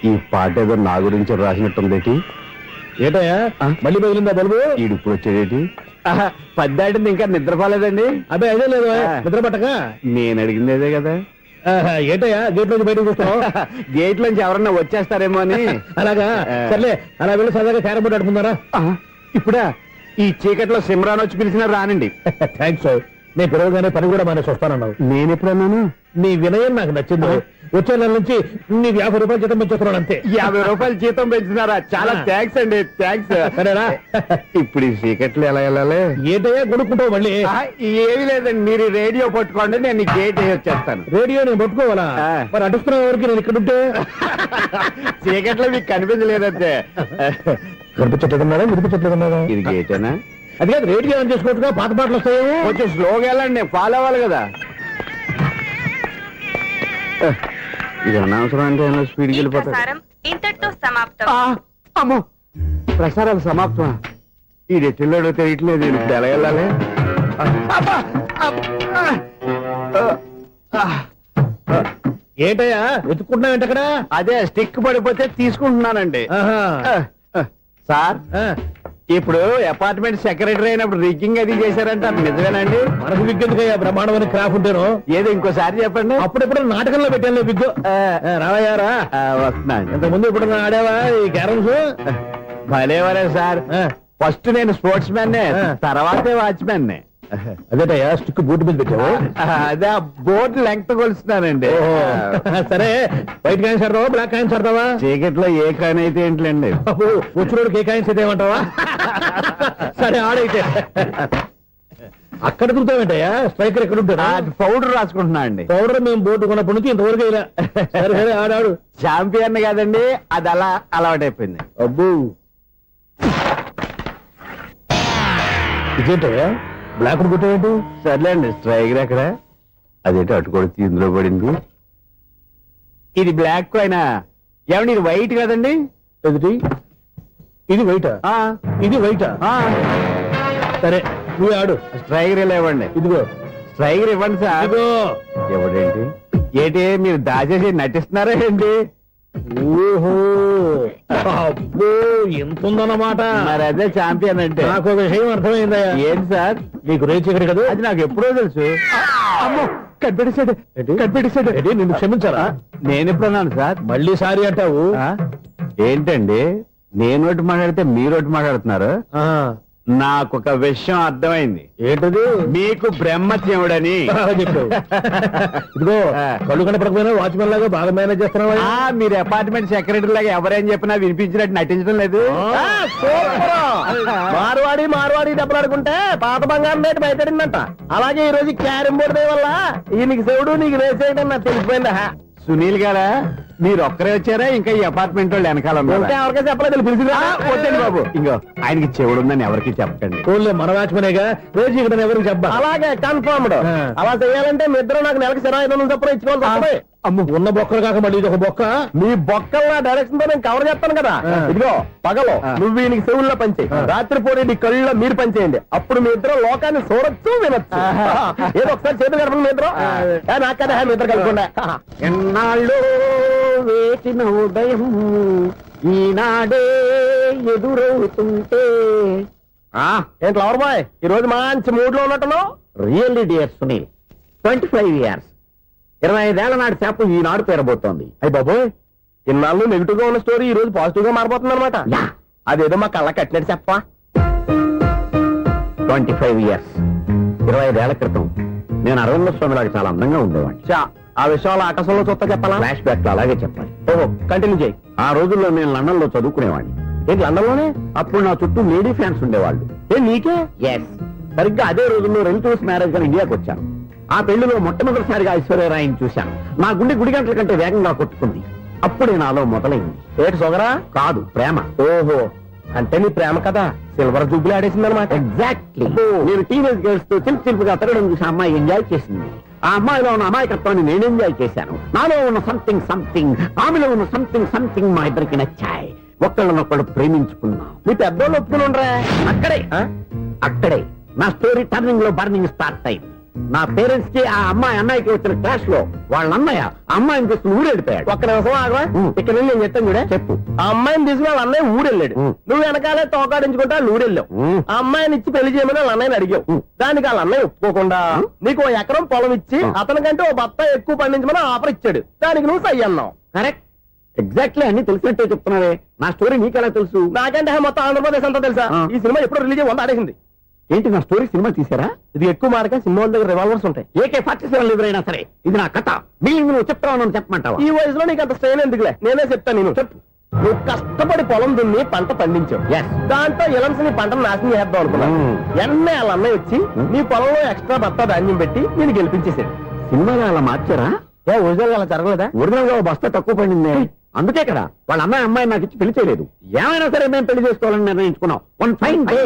ఈ పాట ఏదో నా గురించి రాసినట్టుందేటి. ఏటయ్యా మళ్ళీ పగిలిందా బలుబు? ఈడు ఇప్పుడు వచ్చేదేటి? పద్దాటింది ఇంకా నిద్రపోలేదండి. అబ్బాయి అదే లేదు నిద్ర పట్టక. నేను అడిగిందేదే కదా. ఏటయ్యా గేట్ నుంచి బయటకు వస్తున్నావు? గేట్ నుంచి ఎవరన్నా వచ్చేస్తారేమో అని. అలాగా, సర్లే అలా వెళ్ళి సరదాగా క్యారం బోర్డు ఆడుకున్నారా? ఇప్పుడా? ఈ చీకట్లో సిమ్రాన్ వచ్చి పిలిచినా రానండి. థ్యాంక్స్. నేను పిలవగానే పని కూడా మానేసి వస్తానన్నావు. నేను ఎప్పుడన్నాను? నీ వినయం నాకు నచ్చింది. వచ్చే నెల నుంచి నీకు 50 రూపాయలు జీతం పెంచుతున్నాను అంతే. 50 రూపాయలు జీతం పెంచుతున్నారా? చాలా థ్యాంక్స్ అండి, థ్యాంక్స్. సరేనా? ఇప్పుడు ఈ చీకట్లు ఎలా వెళ్ళాలి? ఏంటయ్యా కొనుక్కుంటావు మళ్ళీ? ఏమీ లేదండి, మీరు రేడియో పట్టుకోండి, నేను ఈ గేట్ వేసి వచ్చేస్తాను. రేడియో నేను పట్టుకోవాలా? మరి అడుస్తున్న వరకు నేను ఇక్కడ ఉంటే చీకట్లో మీకు కనిపించలేదంటే. కనిపించట్లేదన్నారా వినిపించట్లేదన్నారా? ఇది గేటేనా? అది కాదు, రేడియో ఆన్ చేసుకోవచ్చుగా, పాత పాటలు వస్తాయేమో. కొంచెం స్లోగా వెళ్ళండి, నేను ఫాలో అవ్వాలి కదా. ఇది అనవసరం అంటే స్పీడ్కి వెళ్ళిపోతాడు. ఇంతటితో సమాప్తం. అమ్మో, ప్రసారాలు సమాప్తమా? ఈ రెట్టిల్లోడో తెలియట్లేదు, ఇప్పుడు ఎలా వెళ్ళాలి? ఏంటయ్యా వెతుక్కుంటున్నావు ఏంటక్కడ? అదే స్టిక్ పడిపోతే తీసుకుంటున్నానండి. సార్, ఇప్పుడు అపార్ట్మెంట్ సెక్రటరీ అయినప్పుడు రిగ్గింగ్ అది చేశారంటే అది నిజమేనండి? మనకు విగ్గెందుకయ్యా, బ్రహ్మాండమైన క్రాఫ్ ఉంటాను. ఏదో ఇంకోసారి చెప్పండి. అప్పుడెప్పుడు నాటకంలో పెట్టాను విగ్గు. రావయ్యారా? వస్తున్నాను. ఇంతకుముందు ఇప్పుడు ఆడావా ఈ క్యారమ్స్? భలేవరే సార్, ఫస్ట్ నేను స్పోర్ట్స్ మ్యాన్, తర్వాతే వాచ్మెన్. అదేటయ్యా స్టిక్ బూట్ మీద పెట్టావు? అదే బోర్డు లెంగ్త్ కొలుస్తున్నానండి. సరే, వైట్ కాయిన్స్ ఆడతావా బ్లాక్ కాయిన్స్ ఆడతావా? చీకట్లో ఏ కాయిన్ అయితే ఏంటండి? వచ్చినోడికి ఏ కాయిన్స్ అయితే ఏమంటావా? సరే ఆడైతే. అక్కడ తిరుగుతావేంటయ్యా స్ట్రైకర్ ఎక్కడ ఉంటారా? పౌడర్ రాసుకుంటున్నా అండి. పౌడర్ మేము బోర్డు కొన్నప్పటి నుంచి ఇంతవరకు ఇలా. సరే సరే ఆడాడు. ఛాంపియన్ కాదండి, అది అలా అలవాటైపోయింది. అబ్బో ఇదేంటయ్యా బ్లాక్ కొట్టేయండి. సర్లేండి, స్ట్రైకర్ ఎక్కడ? అదేంటి అటుకొడితే ఇందులో పడింది. ఇది బ్లాక్ అయినా ఏమండి, ఇది వైట్ కదండి? ఎదుటి ఇది వైటా? ఇది వైటా? సరే నువ్వే ఆడు. స్ట్రైకర్ ఇలా ఇవ్వండి. ఇదిగో స్ట్రైకర్ ఇవ్వండి సార్. ఇదిగో. ఎవడేంటి ఏంటి మీరు దాచేసి నటిస్తున్నారా ఏంటి? ఓహో అబ్బో ఎంత ఉందన్నమాట. మరి అదే ఛాంపియన్ అంటే. నాకు ఒక విషయం అర్థమైందయ్యా. ఏంటి సార్? నీకు రేచి ఇక్కడ కదా? అది నాకు ఎప్పుడో తెలుసు. అమ్మో, కనిపెట్టేశాడు కనిపెట్టేశాడు. నిన్ను క్షమించారా? నేను ఎప్పుడన్నాను సార్? మళ్ళీ సారీ అంటావు. ఏంటండి నేను ఒకటి మాట్లాడితే మీరు ఒకటి మాట్లాడుతున్నారు? నాకు ఒక విషయం అర్థమైంది. ఏంటది? మీకు బ్రహ్మత్యముడని చెప్పావు. ఇదిగో కళ్ళు కనపడకపోయినా వాచ్మెన్ లాగా బాగా మేనేజ్ చేస్తున్నావా? మీరు అపార్ట్మెంట్ సెక్రటరీ లాగా ఎవరేం చెప్పినా వినిపించినట్టు నటించడం లేదు. మార్వాడి దెబ్బలాడుకుంటే పాత బంగారం రేటు బయటడిందంట. అలాగే ఈ రోజు క్యారం బోర్డు వల్ల ఈయనకి శివుడు నీకు రేసేయడం నాకు తెలిసిపోయిందా? సునీల్ గారా, మీరు ఒక్కరే వచ్చారా ఇంకా ఈ అపార్ట్మెంట్ వాళ్ళు వెనకాల ఉన్నారా? ఎవరికీ చెప్పలేదు, పిలిచిరా. వద్దండి బాబు, ఇంకో ఆయనకి చెవుడు ఉందని ఎవరికి చెప్పండి. ఓన్లే మన వాచ్మనేగా రోజు ఇక్కడ ఎవరికి చెప్పా. అలాగే కన్ఫర్మ్డ్. అలా చేయాలంటే మీ ఇద్దరు నాకు నెలకి 25,000 చొప్పున ఇచ్చుకోవాలి. అమ్మ ఉన్న బొక్కలు కాక మళ్ళీ ఇది ఒక బొక్క. మీ బొక్కల డైరెక్షన్ తో నేను కవర్ చేస్తాను కదా. ఇదిగో పగలో నువ్వు ఈయనకి చెవుల్లో పనిచేయి, రాత్రి పూట నీ కళ్ళలో మీరు పనిచేయండి. అప్పుడు మీ ఇద్దరు లోకాన్ని చూడొచ్చు వినొచ్చు. ఏదో ఒకసారి చేతులు కలపండి మీ ఇద్దరు. నాకు కదా మీ ఇద్దరు కలుపుకుండా. ఎన్నాళ్ళు వేచిన ఉదయం ఈనాడే ఎదురవుతుంటే. ఏంటి లవర్ బాయ్, ఈ రోజు మంచి మూడ్ లో ఉన్నట్టున్నావు. రియల్లీ డియర్ సునీల్, 25 years 25 ఏళ్ల నాటి చేప ఈనాడు పేరబోతోంది. అయ్యి బాబోయ్, ఇన్నాళ్ళు నెగిటివ్ గా ఉన్న స్టోరీ ఈ రోజు పాజిటివ్ గా మారిపోతుంది అనమాట. అదేదో మా కళ్ళ కట్టినట్టు చెప్పా. 25 years 25 ఏళ్ల క్రితం నేను అరవింద స్వామిలాగా చాలా అందంగా ఉండేవాడిని. ఆ విషయాలు ఆకాశంలో చూస్తా చెప్పాలా? ఫ్లాష్ బ్యాక్ లో అలాగే చెప్పాలి. ఓహో, కంటిన్యూ చేయి. ఆ రోజుల్లో నేను లండన్ లో చదువుకునేవాడిని. ఏంటి లండన్ లోనే? అప్పుడు నా చుట్టూ లేడీ ఫ్యాన్స్ ఉండేవాళ్ళు. నీకే? ఎస్, సరిగ్గా అదే రోజుల్లో రిలేటివ్స్ మ్యారేజ్ గా ఇండియాకి వచ్చాను. ఆ పెళ్లిలో మొట్టమొదటిసారిగా ఐశ్వర్యరాయని చూశాను. నా గుండె గుడి గంటల కంటే వేగంగా కొట్టుకుంది. అప్పుడే నాలో మొదలైంది. ఏటి సొగరా? కాదు, ప్రేమ. ఓహో, అంటే నీ ప్రేమ కదా సిల్వర్ జూబ్లీ ఆడేసింది అనమాట. ఎగ్జాక్ట్లీ. నేను టీనేజ్ గర్ల్స్ తో చిలుపుగా తిరగడం చూసి అమ్మాయి ఎంజాయ్ చేసింది. ఆ అమ్మాయిలో ఉన్న అమాయకత్వాన్ని నేను ఎంజాయ్ చేశాను. నాలో ఉన్న సంథింగ్ ఆమెలో ఉన్న సంథింగ్ మా ఇద్దరికి నచ్చాయి. ఒక్కళ్ళనొక్కడు ప్రేమించుకున్నాం. మీ పెద్దోళ్ళు ఒప్పుకుని ఉండరా? అక్కడే నా స్టోరీ టర్నింగ్ లో బర్నింగ్ స్టార్ట్ అయింది. నా పేరెంట్స్ కి ఆ అమ్మాయి అన్నయ్యకి వచ్చిన క్లాష్ లో వాళ్ళ అన్నయ్య అమ్మాయిని తీసుకుని ఊరెళ్ళిపోయాడు. ఒక్క నిమిషం ఆగవా? ఇక్కడ నుంచి నేను చెప్తాను కూడా. చెప్పు. ఆ అమ్మాయిని తీసుకుని వాళ్ళ అన్నయ్య ఊరెళ్ళాడు. నువ్వు వెనకాలే తోకాడించుకుంటా వాళ్ళు ఊరెళ్ళావు. ఆ అమ్మాయిని ఇచ్చి పెళ్లి చేయమని వాళ్ళ అన్నయ్యని అడిగావు. దానికి వాళ్ళ అన్నయ్య ఒప్పుకోకుండా నీకు 1 ఎకరం పొలం ఇచ్చి అతనికంటే ఓ బత్త ఎక్కువ పండించమని ఆఫర్ ఇచ్చాడు. దానికి నువ్వు సై అన్నావు. కరెక్ట్, ఎగ్జాక్ట్లీ అన్ని తెలిసినట్టే చెప్తున్నావే. నా స్టోరీ నీకెలా తెలుసు? నాకంటే మొత్తం ఆంధ్రప్రదేశ్ అంతా తెలుసా? ఈ సినిమా ఎప్పుడు రిలీజ్ అయ్యి 100 ఆడేసింది. ఏంటి, నా స్టోరీ సినిమా తీసారా? ఇది ఎక్కువ మార్క సినిమా దగ్గర రివాల్వర్స్ ఉంటాయి. AK-47 ఎదురైనా సరే ఇది నా కథ. మిగిలింది నువ్వు చెప్తావు చెప్పమంటావా? ఈ వయసులో నీకు అంత స్ట్రెయిన్ ఎందుకులే, నేనే చెప్తాను. నేను చెప్పు. నువ్వు కష్టపడి పొలం దున్ని పంట పండించావు. దాంతో ఇలమ్స్ నీ పంటను నాశనం చేద్దాం అనుకున్నాను. ఎన్నే వాళ్ళ అన్నయ్య వచ్చి నీ పొలంలో ఎక్స్ట్రా బత్తా ధాన్యం పెట్టి నేను గెలిపించేసాడు. సినిమాలో అలా మార్చారా? ఒరిజినల్ అలా జరగలేదా? ఒరిజినల్ గా ఓ బస్తా తక్కువ పడింది. అందుకే కదా వాళ్ళ అమ్మాయి నాకు ఇచ్చి పెళ్లి చేయలేదు. ఏమైనా సరే మేము పెళ్లి చేసుకోవాలని నిర్ణయించుకున్నాం. One fine day.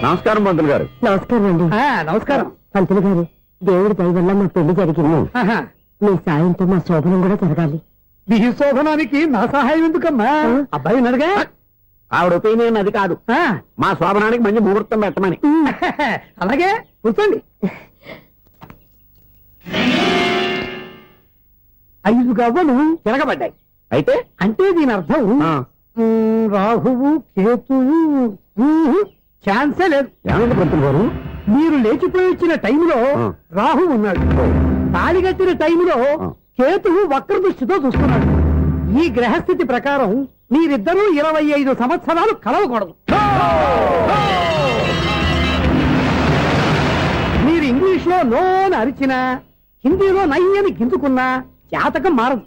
నమస్కారం పంతులు గారు. నమస్కారం అండి. నమస్కారం పంతులు గారు, దేవుడి దయ వల్ల మా పెళ్లి జరిగింది. మీ సాయంతో మా శోభనం కూడా జరగాలి. మీ శోభనానికి నా సహాయం ఎందుకమ్మా? అబ్బాయి ఉన్నాడుగా. ఆవిడ ఒపీనియన్ అది కాదు, మా శోభనానికి మంచి ముహూర్తం పెట్టమని. అలాగే కూర్చోండి. 5 గవ్వలు తిరగబడ్డాయి. అయితే అంటే దీని అర్థం ఆ, రాహువు కేతువు ఛాన్సే లేదు. ఏమైంది పంతులు గారు? మీరు లేచిపోయి వచ్చిన టైంలో ఆ. రాహు ఉన్నాడు, తాళిగట్టిన టైంలో ఆ. కేతువు వక్ర దృష్టితో చూస్తున్నాడు. ఈ గ్రహస్థితి ప్రకారం మీరిద్దరూ 25 సంవత్సరాలు కలవకూడదు. మీరు ఇంగ్లీష్ లో నోని అరిచినా, హిందీలో నయ్యని గింజుకున్నా జాతకం మారదు.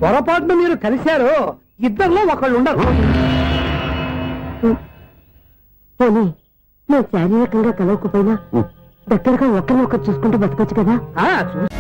పొరపాటున మీరు కలిశారో ఇద్దరిలో ఒకళ్ళు ఉండరు. పోనీ నువ్వు శారీరకంగా కలవకపోయినా దగ్గరగా ఒకరినొకరు చూసుకుంటూ బతకొచ్చు కదా. చూసి